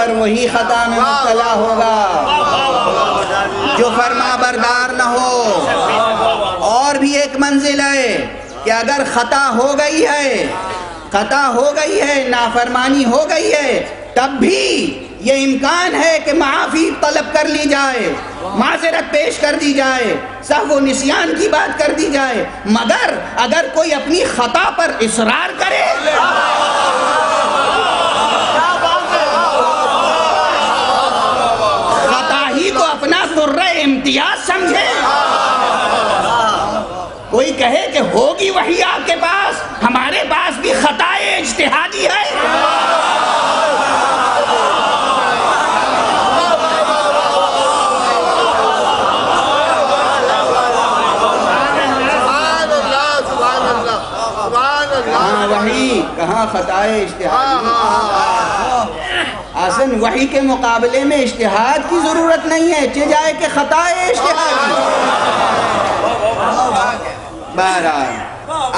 مگر وہی خطا میں مبتلا ہوگا جو فرما بردار نہ ہو۔ اور بھی ایک منزل ہے کہ اگر خطا ہو گئی ہے، نافرمانی ہو گئی ہے، تب بھی یہ امکان ہے کہ معافی طلب کر لی جائے، معذرت پیش کر دی جائے، سہو و نسیان کی بات کر دی جائے، مگر اگر کوئی اپنی خطا پر اصرار کرے، خطا ہی کو اپنا سرہ امتیاز سمجھے، کوئی کہے کہ ہوگی وہی آپ کے پاس، ہمارے پاس بھی خطا اجتہادی ہے، وحی کہاں خطا اجتہادی؟ آسن وحی کے مقابلے میں اجتہاد کی ضرورت نہیں ہے، چہ جائے کہ خطا اجتہادی۔ بہرحال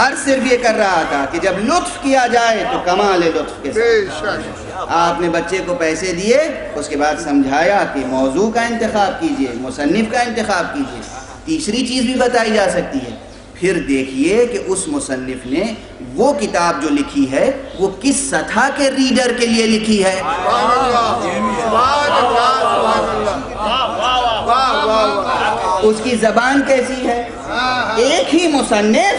عرض صرف یہ کر رہا تھا کہ جب لطف کیا جائے تو کمال لطف کے ساتھ۔ آپ نے بچے کو پیسے دیے، اس کے بعد سمجھایا کہ موضوع کا انتخاب کیجئے، مصنف کا انتخاب کیجئے۔ تیسری چیز بھی بتائی جا سکتی ہے، پھر دیکھیے کہ اس مصنف نے وہ کتاب جو لکھی ہے وہ کس سطح کے ریڈر کے لیے لکھی ہے۔ اس کی زبان کیسی ہے۔ ایک ہی مصنف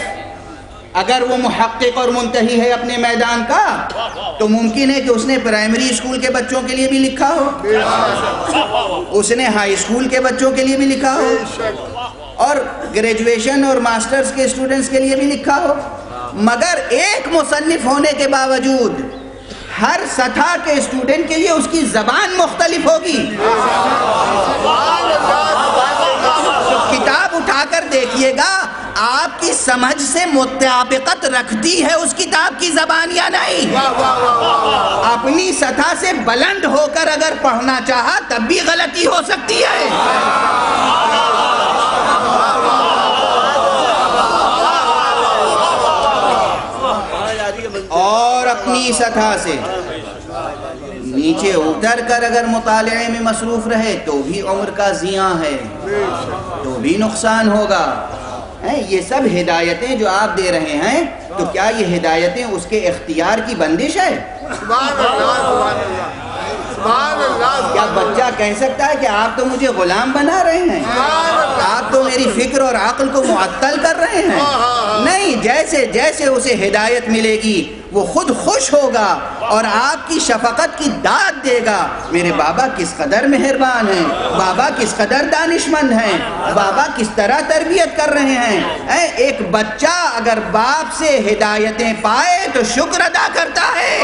اگر وہ محقق اور منتہی ہے اپنے میدان کا تو ممکن ہے کہ اس نے پرائمری اسکول کے بچوں کے لیے بھی لکھا ہو، اس نے ہائی اسکول کے بچوں کے لیے بھی لکھا ہو، اور گریجویشن اور ماسٹرز کے اسٹوڈنٹس کے لیے بھی لکھا ہو، مگر ایک مصنف ہونے کے باوجود ہر سطح کے اسٹوڈنٹ کے لیے اس کی زبان مختلف ہوگی۔ کتاب اٹھا کر دیکھیے گا، آپ کی سمجھ سے مطابقت رکھتی ہے اس کتاب کی زبان یا نہیں۔ اپنی سطح سے بلند ہو کر اگر پڑھنا چاہا تب بھی غلطی ہو سکتی ہے۔ اور اپنی سطح سے نیچے اتر کر اگر مطالعے میں مصروف رہے تو بھی عمر کا ضیاع ہے، تو بھی نقصان ہوگا۔ یہ سب ہدایتیں جو آپ دے رہے ہیں، تو کیا یہ ہدایتیں اس کے اختیار کی بندش ہے؟ کیا بچہ کہہ سکتا ہے کہ آپ تو مجھے غلام بنا رہے ہیں، آپ تو میری فکر اور عقل کو معطل کر رہے ہیں؟ نہیں، جیسے جیسے اسے ہدایت ملے گی وہ خود خوش ہوگا اور آپ کی شفقت کی داد دے گا۔ میرے بابا کس قدر مہربان ہیں، بابا کس قدر دانشمند ہیں، بابا کس طرح تربیت کر رہے ہیں۔ ایک بچہ اگر باپ سے ہدایتیں پائے تو شکر ادا کرتا ہے۔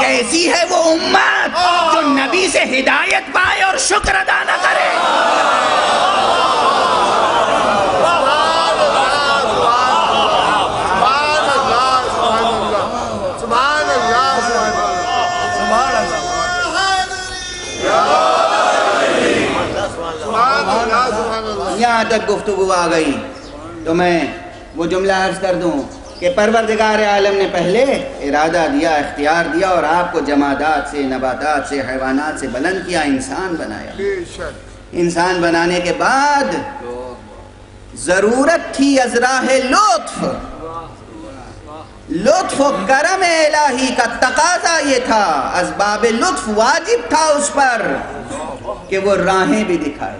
کیسی ہے وہ امت جو نبی سے ہدایت پائے اور شکر ادا نہ کرے؟ یہاں تک گفتگو آ گئی تو میں وہ جملہ عرض کر دوں کہ پروردگار عالم نے پہلے ارادہ دیا، اختیار دیا، اور آپ کو جمادات سے، نباتات سے، حیوانات سے بلند کیا، انسان بنایا۔ انسان بنانے کے بعد ضرورت تھی ازراہ لطف، لطف و کرم الہی کا تقاضا یہ تھا، اسباب لطف واجب تھا اس پر کہ وہ راہیں بھی دکھائے۔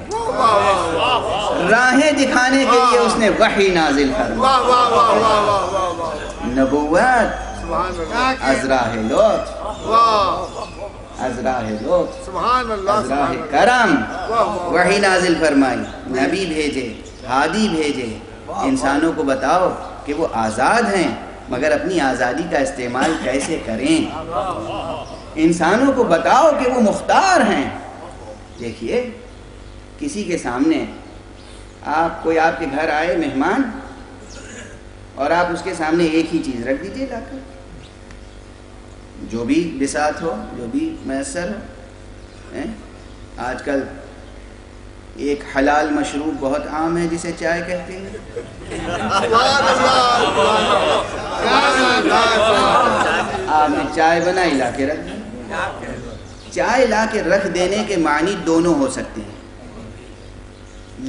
راہیں دکھانے کے لیے اس نے وحی نازل فرمائی، نبوت، ازراہ لطف، ازراہ لطف، ازراہ کرم، وحی نازل فرمائی، نبی بھیجے، ہادی بھیجے، انسانوں کو بتاؤ کہ وہ آزاد ہیں مگر اپنی آزادی کا استعمال کیسے کریں، انسانوں کو بتاؤ کہ وہ مختار ہیں۔ دیکھیے کسی کے سامنے کوئی آپ کے گھر آئے مہمان اور آپ اس کے سامنے ایک ہی چیز رکھ دیجئے لا کر، جو بھی بساط ہو، جو بھی میسر ہو۔ آج کل ایک حلال مشروب بہت عام ہے جسے چائے کہتے ہیں، آپ نے چائے بنائی لا کے رکھ دی، چائے لا کے رکھ دینے کے معنی دونوں ہو سکتے ہیں،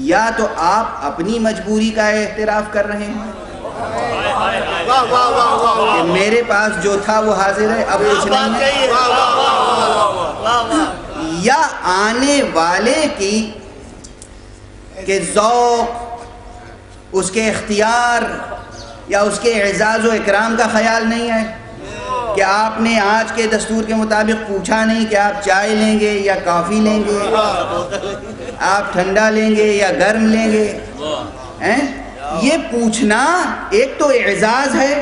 یا تو آپ اپنی مجبوری کا اعتراف کر رہے ہیں کہ میرے پاس جو تھا وہ حاضر ہے، اب کچھ نہیں ہے، یا آنے والے کی کہ ذوق، اس کے اختیار یا اس کے اعزاز و اکرام کا خیال نہیں ہے کہ آپ نے آج کے دستور کے مطابق پوچھا نہیں کہ آپ چائے لیں گے یا کافی لیں گے، آپ ٹھنڈا لیں گے یا گرم لیں گے. یہ پوچھنا ایک تو اعزاز ہے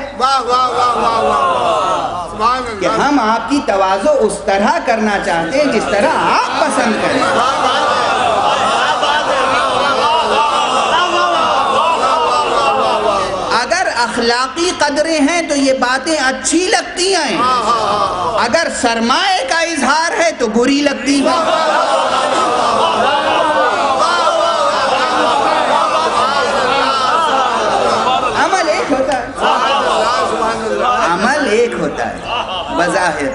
کہ ہم آپ کی تواضع اس طرح کرنا چاہتے ہیں جس طرح آپ پسند کریں. اگر اخلاقی قدریں ہیں تو یہ باتیں اچھی لگتی ہیں، اگر سرمایہ کا اظہار ہے تو بری لگتی ہیں. عمل ایک ہوتا ہے بظاہر،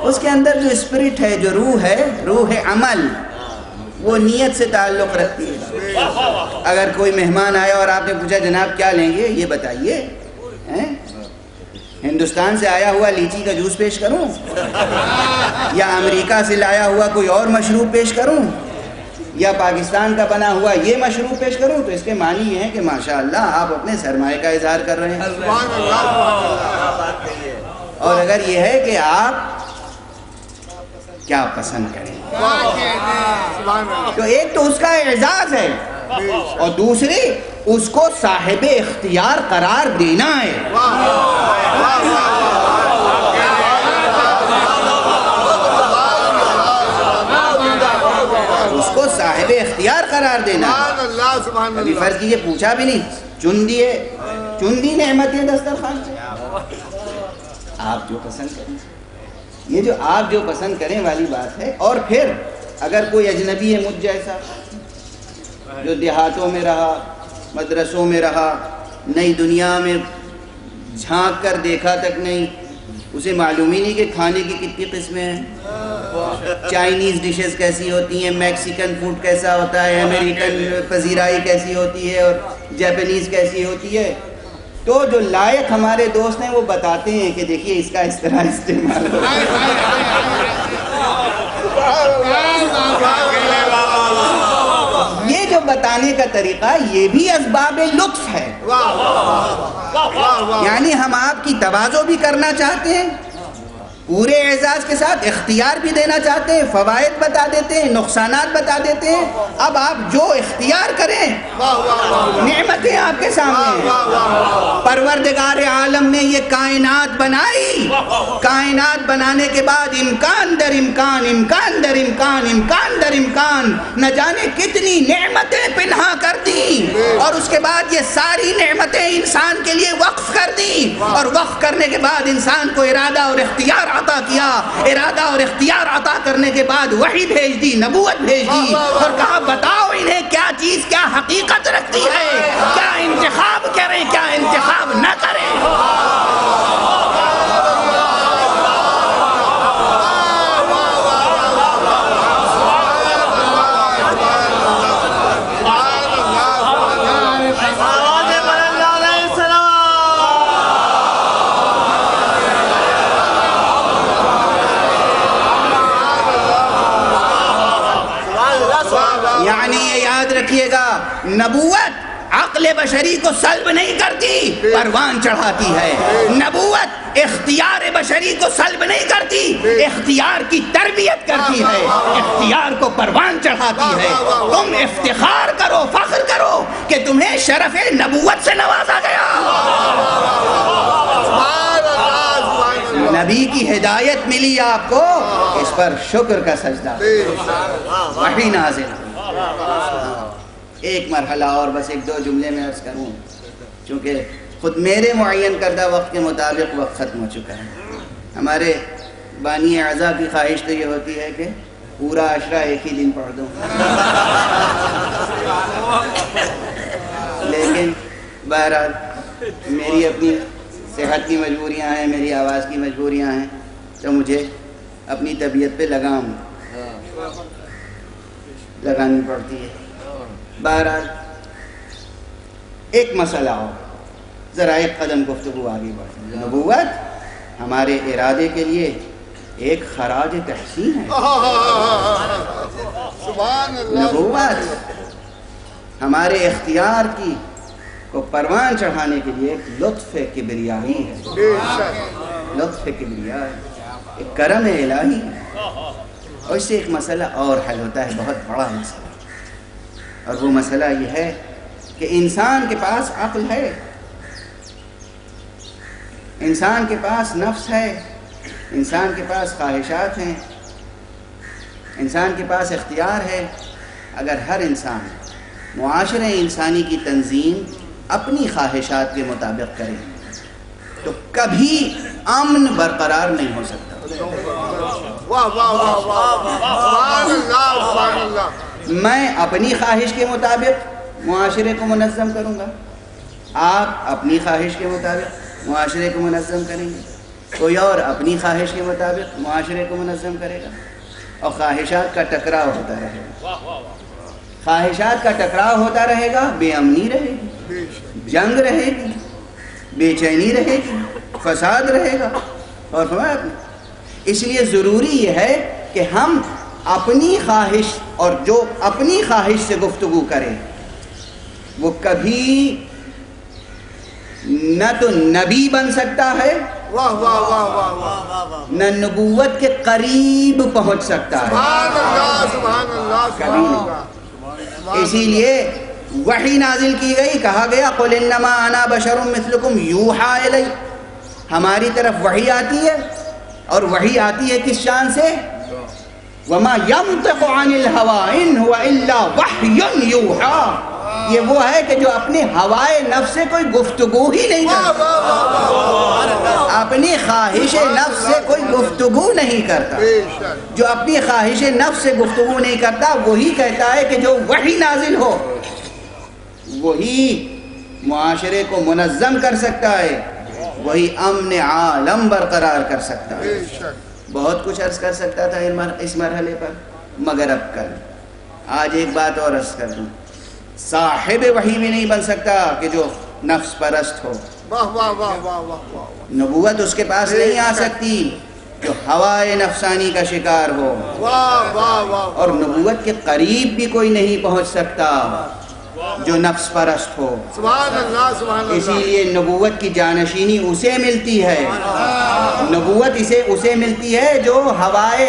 اس کے اندر جو اسپرٹ ہے، جو روح ہے، روح عمل، وہ نیت سے تعلق رکھتی ہے. اگر کوئی مہمان آیا اور آپ نے پوچھا جناب کیا لیں گے، یہ بتائیے، ہندوستان سے آیا ہوا لیچی کا جوس پیش کروں یا امریکہ سے لایا ہوا کوئی اور مشروب پیش کروں یا پاکستان کا بنا ہوا یہ مشروب پیش کروں، تو اس کے معنی یہ ہے کہ ماشاءاللہ آپ اپنے سرمایہ کا اظہار کر رہے ہیں. اور اگر یہ ہے کہ آپ کیا پسند کریں، تو ایک تو اس کا اعزاز ہے اور دوسری اس کو صاحب اختیار قرار دینا ہے. اس کو صاحب اختیار قرار دینا. ابھی فرض کیجئے پوچھا بھی نہیں، چن دی نعمتیں دسترخوان سے، آپ جو پسند کریں. یہ جو آپ جو پسند کریں والی بات ہے. اور پھر اگر کوئی اجنبی ہے مجھ جیسا جو دیہاتوں میں رہا، مدرسوں میں رہا، نئی دنیا میں جھانک کر دیکھا تک نہیں، اسے معلوم ہی نہیں کہ کھانے کی کتنی قسمیں ہیں، چائنیز ڈشز کیسی ہوتی ہیں، میکسیکن فوڈ کیسا ہوتا ہے، امریکن پذیرائی کیسی ہوتی ہے اور جاپنیز کیسی ہوتی ہے. تو جو لائق ہمارے دوست ہیں وہ بتاتے ہیں کہ دیکھیے اس کا اس طرح استعمال ہوتا ہے. یہ جو بتانے کا طریقہ یہ بھی اسباب لطف ہے. یعنی ہم آپ کی تواضع بھی کرنا چاہتے ہیں، پورے اعزاز کے ساتھ اختیار بھی دینا چاہتے ہیں، فوائد بتا دیتے ہیں، نقصانات بتا دیتے ہیں. اب آپ جو اختیار کریں، نعمتیں آپ کے سامنے ہیں. پروردگار عالم نے یہ کائنات بنائی، کائنات بنانے کے بعد امکان در امکان، امکان در امکان، امکان در امکان نہ جانے کتنی نعمتیں پنہا کر دی، اور اس کے بعد یہ ساری نعمتیں انسان کے لیے وقف کر دی. اور وقف کرنے کے بعد انسان کو ارادہ اور اختیار عطا کیا. ارادہ اور اختیار عطا کرنے کے بعد وحی بھیج دی، نبوت بھیج دی، اور کہا بتاؤ انہیں کیا چیز کیا حقیقت رکھتی ہے، کیا انتخاب کریں کیا انتخاب نہ کریں. یعنی یہ یاد رکھیے گا، نبوت عقل بشری کو سلب نہیں کرتی، پروان چڑھاتی ہے. نبوت اختیار بشری کو سلب نہیں کرتی، اختیار کی تربیت کرتی ہے، اختیار کو پروان چڑھاتی ہے. تم افتخار کرو، فخر کرو کہ تمہیں شرف نبوت سے نوازا گیا. نبی کی ہدایت ملی آپ کو، اس پر شکر کا سجدہ. وحی نازل. ایک مرحلہ اور بس ایک دو جملے میں عرض کروں، چونکہ خود میرے معین کردہ وقت کے مطابق وقت ختم ہو چکا ہے. ہمارے بانی اعضاء کی خواہش تو یہ ہوتی ہے کہ پورا عشرہ ایک ہی دن پڑھ دوں، لیکن بہرحال میری اپنی صحت کی مجبوریاں ہیں، میری آواز کی مجبوریاں ہیں، تو مجھے اپنی طبیعت پہ لگام لگانی پڑتی ہے. بہرحال ایک مسئلہ ہو، ذرا ایک قدم گفتگو آگے بڑھتی. نبوت ہمارے ارادے کے لیے ایک خراج تحسین ہے. نبوت ہمارے اختیار کی کو پروان چڑھانے کے لیے ایک لطف کبریائی ہے. لطف کبریائی ایک کرم الہی ہے. اور اس سے ایک مسئلہ اور حل ہوتا ہے، بہت بڑا مسئلہ. اور وہ مسئلہ یہ ہے کہ انسان کے پاس عقل ہے، انسان کے پاس نفس ہے، انسان کے پاس خواہشات ہیں، انسان کے پاس اختیار ہے. اگر ہر انسان معاشرے انسانی کی تنظیم اپنی خواہشات کے مطابق کرے تو کبھی امن برقرار نہیں ہو سکتا. میں اپنی خواہش کے مطابق معاشرے کو منظم کروں گا، آپ اپنی خواہش کے مطابق معاشرے کو منظم کریں گے، کوئی اور اپنی خواہش کے مطابق معاشرے کو منظم کرے گا، اور خواہشات کا ٹکراؤ ہوتا رہے گا. خواہشات کا ٹکراؤ ہوتا رہے گا، بے امنی رہے گی، جنگ رہے گی، بے چینی رہے گی، فساد رہے گا. اور اس لیے ضروری یہ ہے کہ ہم اپنی خواہش، اور جو اپنی خواہش سے گفتگو کرے وہ کبھی نہ تو نبی بن سکتا ہے، نہ نبوت کے قریب پہنچ سکتا ہے. کبھی نہیں. اسی لیے وحی نازل کی گئی، کہا گیا قل انما انا بشر مثلکم یوحی الی. ہماری طرف وحی آتی ہے، اور وحی آتی ہے کس شان سے؟ وما ينطق عن الهوى ان هو الا وحی یوحی. یہ وہ ہے کہ جو اپنے ہوائے نفس سے کوئی گفتگو ہی نہیں کرتا، اپنی خواہش نفس سے کوئی گفتگو نہیں کرتا. جو اپنی خواہش نفس سے گفتگو نہیں کرتا وہی کہتا ہے کہ جو وحی نازل ہو وہی معاشرے کو منظم کر سکتا ہے، وہی امن عالم برقرار کر سکتا ہے. بہت کچھ عرض کر سکتا تھا اس مرحلے پر، مگر اب کل آج ایک بات اور عرض کر دوں. صاحب وحی بھی نہیں بن سکتا کہ جو نفس پرست ہو. نبوت اس کے پاس نہیں آ سکتی جو ہوائے نفسانی کا شکار ہو، اور نبوت کے قریب بھی کوئی نہیں پہنچ سکتا جو نفس پرست ہو. اسی لیے نبوت کی جانشینی اسے ملتی ہے، نبوت اسے ملتی ہے جو ہوائے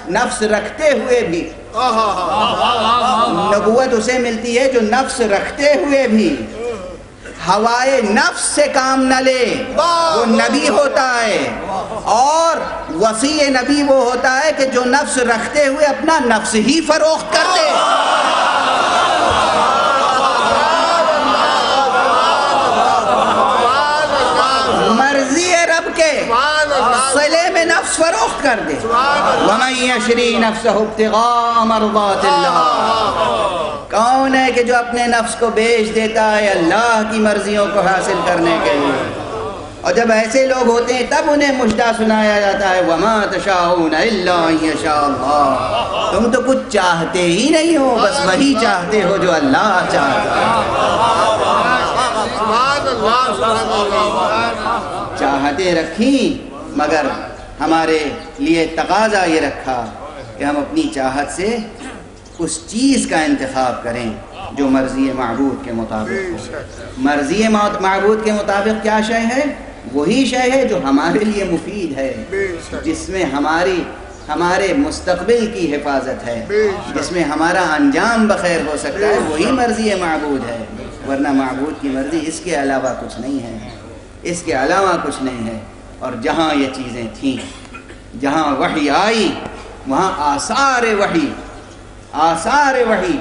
نفس رکھتے ہوئے بھی، نبوت اسے ملتی ہے جو نفس رکھتے ہوئے بھی ہوائے نفس سے کام نہ لے، وہ نبی ہوتا ہے. اور وصی نبی وہ ہوتا ہے کہ جو نفس رکھتے ہوئے اپنا نفس ہی فروخت کر دے. مرضی رب کے صلے میں نفس فروخت کر دے. وَمَن يَشْرِي نَفْسَهُ ابْتِغَاءَ مَرْضَاتِ اللَّهِ. کون ہے کہ جو اپنے نفس کو بیچ دیتا ہے اللہ کی مرضیوں کو حاصل کرنے کے لیے؟ اور جب ایسے لوگ ہوتے ہیں تب انہیں مژدہ سنایا جاتا ہے وَمَا تَشَاءُونَ إِلَّا أَن يَشَاءَ اللَّهُ. تم تو کچھ چاہتے ہی نہیں ہو، بس وہی چاہتے ہو جو اللہ چاہتا ہے. چاہتے رکھیں، مگر ہمارے لیے تقاضا یہ رکھا کہ ہم اپنی چاہت سے اس چیز کا انتخاب کریں جو مرضی معبود کے مطابق ہو. مرضی معبود کے مطابق کیا شے ہے؟ وہی شے ہے جو ہمارے لیے مفید ہے، جس میں ہمارے مستقبل کی حفاظت ہے، جس میں ہمارا انجام بخیر ہو سکتا ہے. وہی مرضی معبود ہے، ورنہ معبود کی مرضی اس کے علاوہ کچھ نہیں ہے، اس کے علاوہ کچھ نہیں ہے. اور جہاں یہ چیزیں تھیں، جہاں وحی آئی، وہاں آثار وحی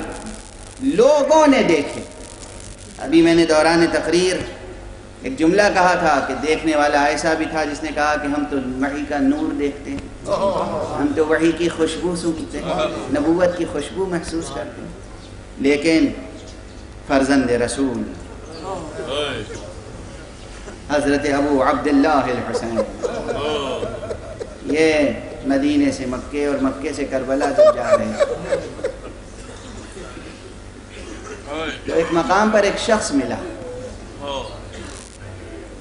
لوگوں نے دیکھے. ابھی میں نے دوران تقریر ایک جملہ کہا تھا کہ دیکھنے والا ایسا بھی تھا جس نے کہا کہ ہم تو وحی کا نور دیکھتے ہیں، ہم تو وحی کی خوشبو سونگھتے ہیں، نبوت کی خوشبو محسوس کرتے ہیں. لیکن فرزند رسول حضرت ابو عبداللہ الحسین، یہ مدینے سے مکے اور مکے سے کربلا جب جا رہے ہیں تو ایک مقام پر ایک شخص ملا.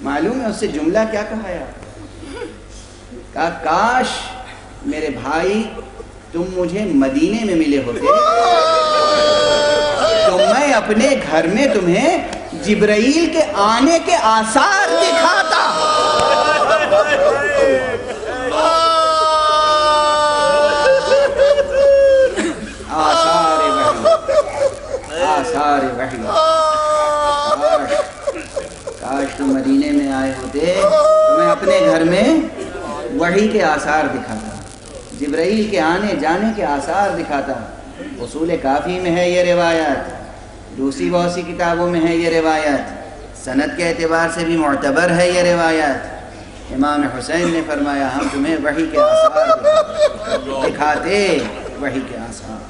معلوم ہے اس سے جملہ کیا کہا یار؟ کہا کاش میرے بھائی تم مجھے مدینے میں ملے ہوتے تو میں اپنے گھر میں تمہیں جبرائیل کے آنے کے آثار دکھاتا. آثار وحی. کاش تم مدینے میں آئے ہوتے تو میں اپنے گھر میں وحی کے آثار دکھاتا, جبرائیل کے آنے جانے کے آثار دکھاتا. اصول کافی میں ہے یہ روایت, دوسری بہت سی کتابوں میں ہے یہ روایت, سند کے اعتبار سے بھی معتبر ہے یہ روایت. امام حسین نے فرمایا ہم تمہیں وحی کے آثار دکھاتے, وحی کے آثار.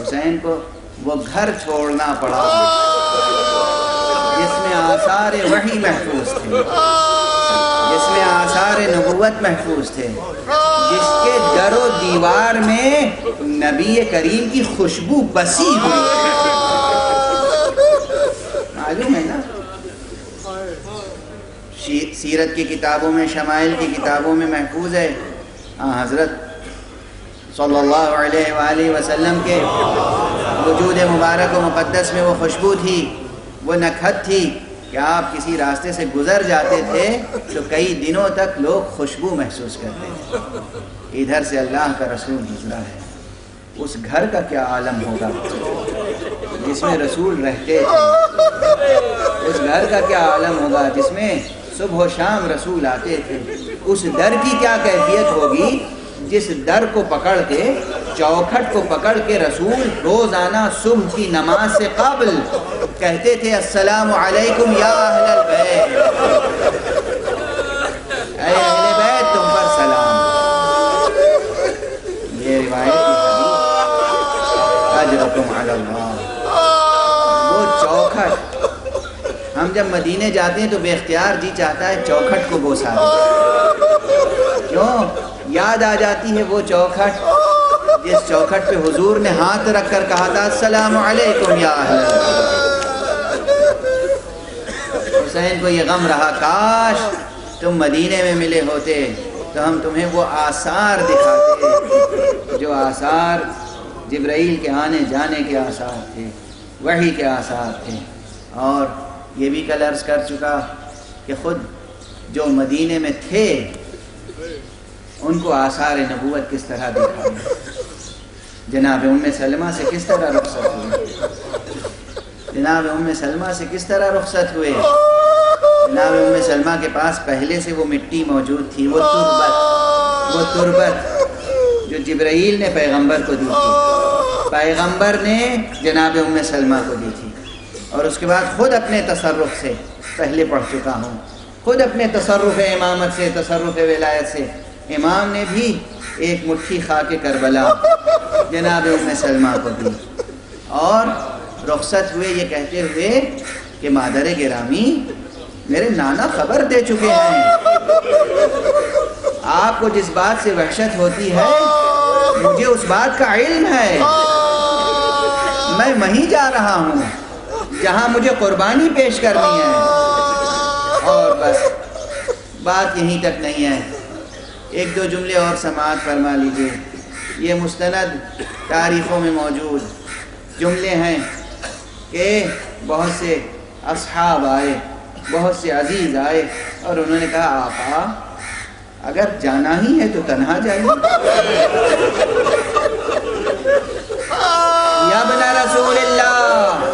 حسین کو وہ گھر چھوڑنا پڑا جس میں آثار وحی محفوظ تھے, جس میں آثار نبوت محفوظ تھے, جس کے در و دیوار میں نبی کریم کی خوشبو بسی ہوئی. معلوم ہے نا, سیرت کی کتابوں میں, شمائل کی کتابوں میں محفوظ ہے حضرت صلی اللہ علیہ وآلہ وسلم کے وجود مبارک و مقدس میں وہ خوشبو تھی, وہ نکھت تھی کہ آپ کسی راستے سے گزر جاتے تھے تو کئی دنوں تک لوگ خوشبو محسوس کرتے تھے. ادھر سے اللہ کا رسول گزرا ہے, اس گھر کا کیا عالم ہوگا جس میں رسول رہتے تھے, اس گھر کا کیا عالم ہوگا جس میں صبح و شام رسول آتے تھے, اس در کی کیا کیفیت ہوگی جس در کو پکڑ کے, چوکھٹ کو پکڑ کے رسول روزانہ صبح کی نماز سے قبل کہتے تھے السلام علیکم یا اہل البیت, اے اہل بیت تم پر سلام. یہ روایت اجرکم علی اللہ. وہ چوکھٹ, ہم جب مدینے جاتے ہیں تو بے اختیار جی چاہتا ہے چوکھٹ کو بوسا دیں. کیوں؟ یاد آ جاتی ہے وہ چوکھٹ جس چوکھٹ پہ حضور نے ہاتھ رکھ کر کہا تھا السلام علیکم یا اہل البیت. حسین کو یہ غم رہا کاش تم مدینے میں ملے ہوتے تو ہم تمہیں وہ آثار دکھاتے جو آثار جبرائیل کے آنے جانے کے آثار تھے, وحی کے آثار تھے. اور یہ بھی کل عرض کر چکا کہ خود جو مدینے میں تھے ان کو آثار نبوت کس طرح دیکھا, جناب ام سلمہ سے کس طرح رخصت ہوئے, جناب ام سلمہ سے کس طرح رخصت ہوئے. جناب ام سلمہ کے پاس پہلے سے وہ مٹی موجود تھی, وہ تربت جو جبرائیل نے پیغمبر کو دی تھی, پیغمبر نے جناب ام سلمہ کو دی تھی. اور اس کے بعد خود اپنے تصرف سے, پہلے پڑھ چکا ہوں, خود اپنے تصرف امامت سے, تصرف ولایت سے امام نے بھی ایک مٹھی خاک کربلا جناب ام سلمہ کو دی اور رخصت ہوئے یہ کہتے ہوئے کہ مادر گرامی میرے نانا خبر دے چکے ہیں, آپ کو جس بات سے وحشت ہوتی ہے مجھے اس بات کا علم ہے, میں وہیں جا رہا ہوں جہاں مجھے قربانی پیش کرنی ہے. اور بس بات یہیں تک نہیں ہے, ایک دو جملے اور سماعت فرما لیجئے. یہ مستند تاریخوں میں موجود جملے ہیں کہ بہت سے اصحاب آئے, بہت سے عزیز آئے اور انہوں نے کہا آقا اگر جانا ہی ہے تو تنہا جائیے. یا ابن رسول اللہ,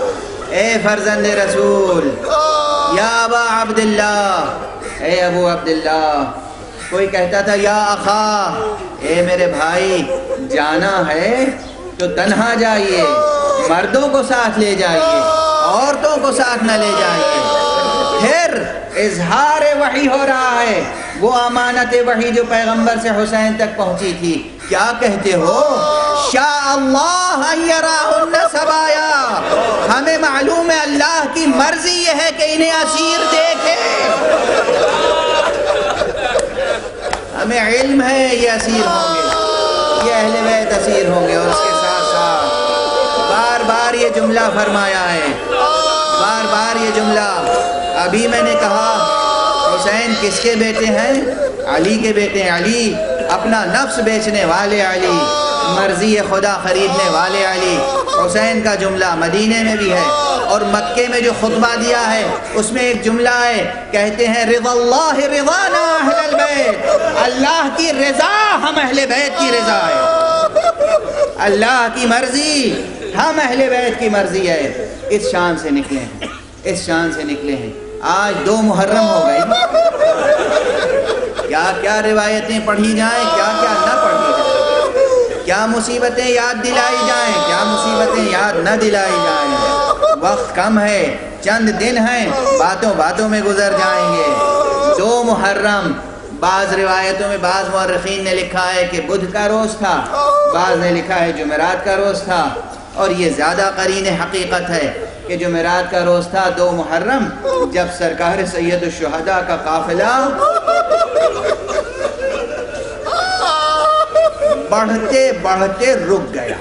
اے فرزند رسول, یا ابا عبداللہ, اے ابو عبداللہ. کوئی کہتا تھا یا اخا, اے میرے بھائی جانا ہے تو تنہا جائیے, مردوں کو ساتھ لے جائیے, عورتوں کو ساتھ نہ لے جائیے. پھر اظہار وحی ہو رہا ہے, وہ امانت وحی جو پیغمبر سے حسین تک پہنچی تھی. کیا کہتے ہو؟ شاء اللہ ان یراہن سبایا, ہمیں معلوم ہے اللہ کی مرضی یہ ہے کہ انہیں اسیر دیکھے. ہمیں علم ہے یہ اسیر ہوں گے، یہ اہل بیت اسیر ہوں گے۔ اور اس کے ساتھ ساتھ بار بار یہ جملہ فرمایا ہے، بار بار یہ جملہ۔ ابھی میں نے کہا حسین کس کے بیٹے ہیں؟ علی کے بیٹے ہیں۔ علی اپنا نفس بیچنے والے علی، مرضی خدا خریدنے والے علی۔ حسین کا جملہ مدینے میں بھی ہے اور مکے میں جو خطبہ دیا ہے اس میں ایک جملہ ہے، کہتے ہیں رضا اللہ رضانا اہل البیت، اللہ کی رضا ہم اہل بیت کی رضا ہے، اللہ کی مرضی ہم اہل بیت کی مرضی ہے۔ اس شان سے نکلے ہیں، اس شان سے نکلے ہیں۔ آج 2 محرم ہو گئی، کیا کیا روایتیں پڑھی جائیں، کیا کیا نہ پڑھی جائیں، کیا مصیبتیں یاد دلائی جائیں، کیا مصیبتیں یاد نہ دلائی جائیں۔ وقت کم ہے، چند دن ہیں، باتوں باتوں میں گزر جائیں گے۔ 2 محرم، بعض روایتوں میں بعض مورخین نے لکھا ہے کہ بدھ کا روز تھا، بعض نے لکھا ہے جمعرات کا روز تھا، اور یہ زیادہ قرین حقیقت ہے کہ جمعرات کا روز تھا 2 محرم، جب سرکار سید الشہداء کا قافلہ بڑھتے بڑھتے رک گیا،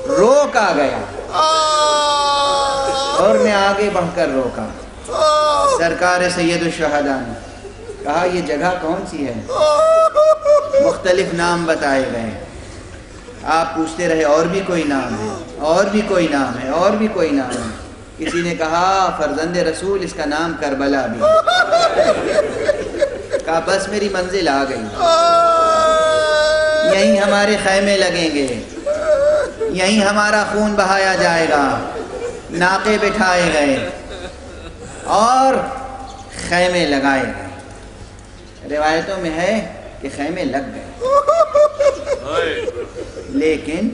روک آ گیا، اور میں آگے بڑھ کر روکا۔ سرکار سید الشہداء نے کہا یہ جگہ کون سی ہے؟ مختلف نام بتائے گئے۔ آپ پوچھتے رہے اور بھی کوئی نام ہے، اور بھی کوئی نام ہے، اور بھی کوئی نام ہے۔ کسی نے کہا فرزند رسول، اس کا نام کربلا بھی ہے۔ کہا بس میری منزل آ گئی، یہیں ہمارے خیمے لگیں گے، یہیں ہمارا خون بہایا جائے گا۔ ناقے بٹھائے گئے اور خیمے لگائے گئے۔ روایتوں میں ہے کہ خیمے لگ گئے، لیکن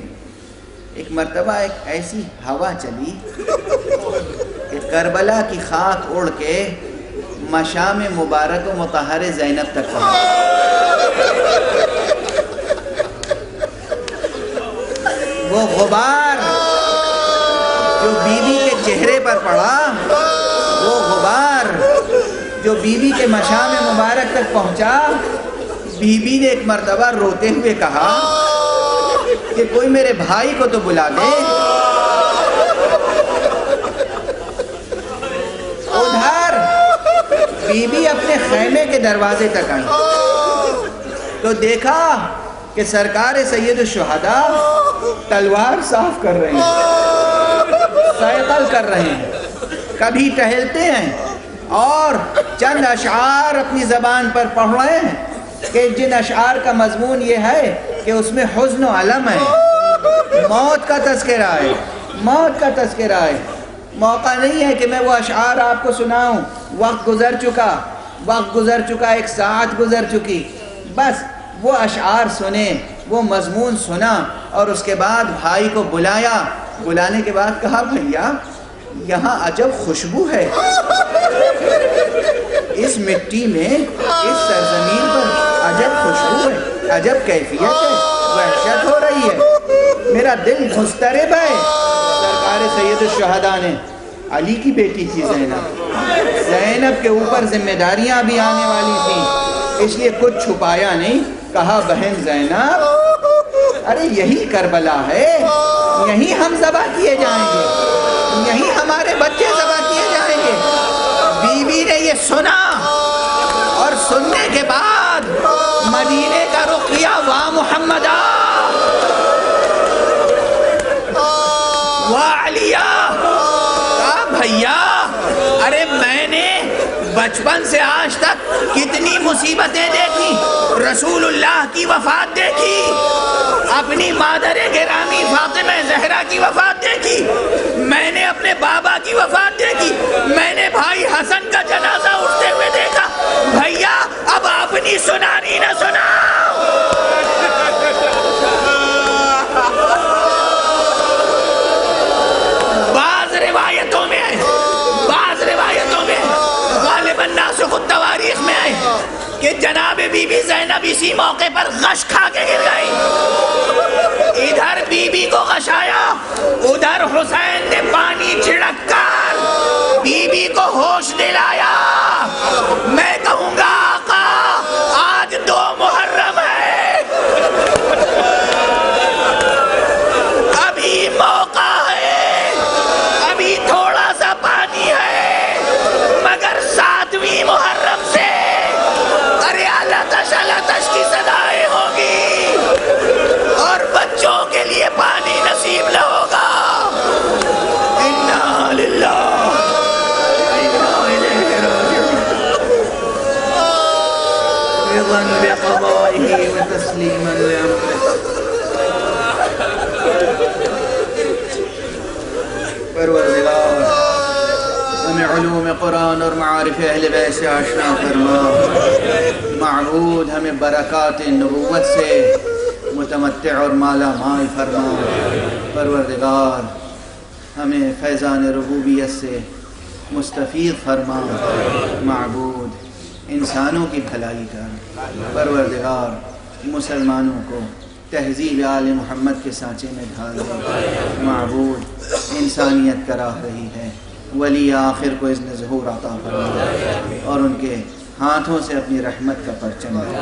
ایک مرتبہ ایک ایسی ہوا چلی کہ کربلا کی خاک اڑ کے مشام مبارک و مطہر زینب تک پہنچی۔ وہ غبار جو بی بی کے چہرے پر پڑا، وہ غبار جو بی بی کے مشام مبارک تک پہنچا، بی بی نے ایک مرتبہ روتے ہوئے کہا کہ کوئی میرے بھائی کو تو بلا دے۔ ادھر بی بی اپنے خیمے کے دروازے تک آئی تو دیکھا کہ سرکار سید الشہداء تلوار صاف کر رہے ہیں، سیقل کر رہے ہیں، کبھی ٹہلتے ہیں اور چند اشعار اپنی زبان پر پڑھ رہے ہیں کہ جن اشعار کا مضمون یہ ہے کہ اس میں حزن و علم ہے، موت کا تذکرہ ہے، موت کا تذکرہ ہے۔ موقع نہیں ہے کہ میں وہ اشعار آپ کو سناؤں، وقت گزر چکا، وقت گزر چکا، 1 ساعت گزر چکی۔ بس وہ اشعار سنے، وہ مضمون سنا، اور اس کے بعد بھائی کو بلایا۔ بلانے کے بعد کہا بھیا یہاں عجب خوشبو ہے، اس مٹی میں، اس سرزمین پر عجب خوشبو ہے، عجب کیفیت ہے، وحشت ہو رہی ہے، میرا دل مضطرب ہے۔ سرکار سید الشہداء نے، علی کی بیٹی تھی زینب کے اوپر ذمہ داریاں بھی آنے والی تھیں، اس لیے کچھ چھپایا نہیں، کہا بہن زینب ارے یہی کربلا ہے، یہیں ہم ذبح کیے جائیں گے، یہیں ہمارے بچے ذبح کیے جائیں گے۔ بی بی نے یہ سنا اور سننے کے بعد مدینے کا رخ کیا، واہ محمدہ واہ علیہ۔ کہا بھیا ارے میں نے بچپن سے آج تک کتنی مصیبتیں دیکھی، رسول اللہ کی وفات دیکھی، اپنی مادر گرامی فاطمہ زہرا کی وفات دیکھی، میں نے اپنے بابا کی وفات دیکھی، میں نے بھائی حسن کا جنازہ اٹھتے ہوئے دیکھا، بھیا اب اپنی سنانی نہ سناؤ۔ بعض روایتوں میں غالباً ناسخ التواریخ میں آئے کہ جناب بی بی زینب اسی موقع پر غش کھا کے گر گئی، ادھر بی بی کو غشایا، ادھر حسین نے پانی چھڑک کر بی بی کو ہوش دلایا۔ رضا بقضائه وتسلیما لأمره. پروردگار ہمیں علوم قرآن اور معارف اہل بیت سے آشنا فرما. معبود ہمیں برکات نبوت سے متمتع اور مالا مال فرما. پروردگار ہمیں فیضان ربوبیت سے مستفید فرما. معبود انسانوں کی بھلائی کر. پروردگار مسلمانوں کو تہذیب آل محمد کے سانچے میں ڈھال دے. معبود انسانیت کراہ رہی ہے، ولی آخر کو اذن ظہور عطا فرما اور ان کے ہاتھوں سے اپنی رحمت کا پرچم دے.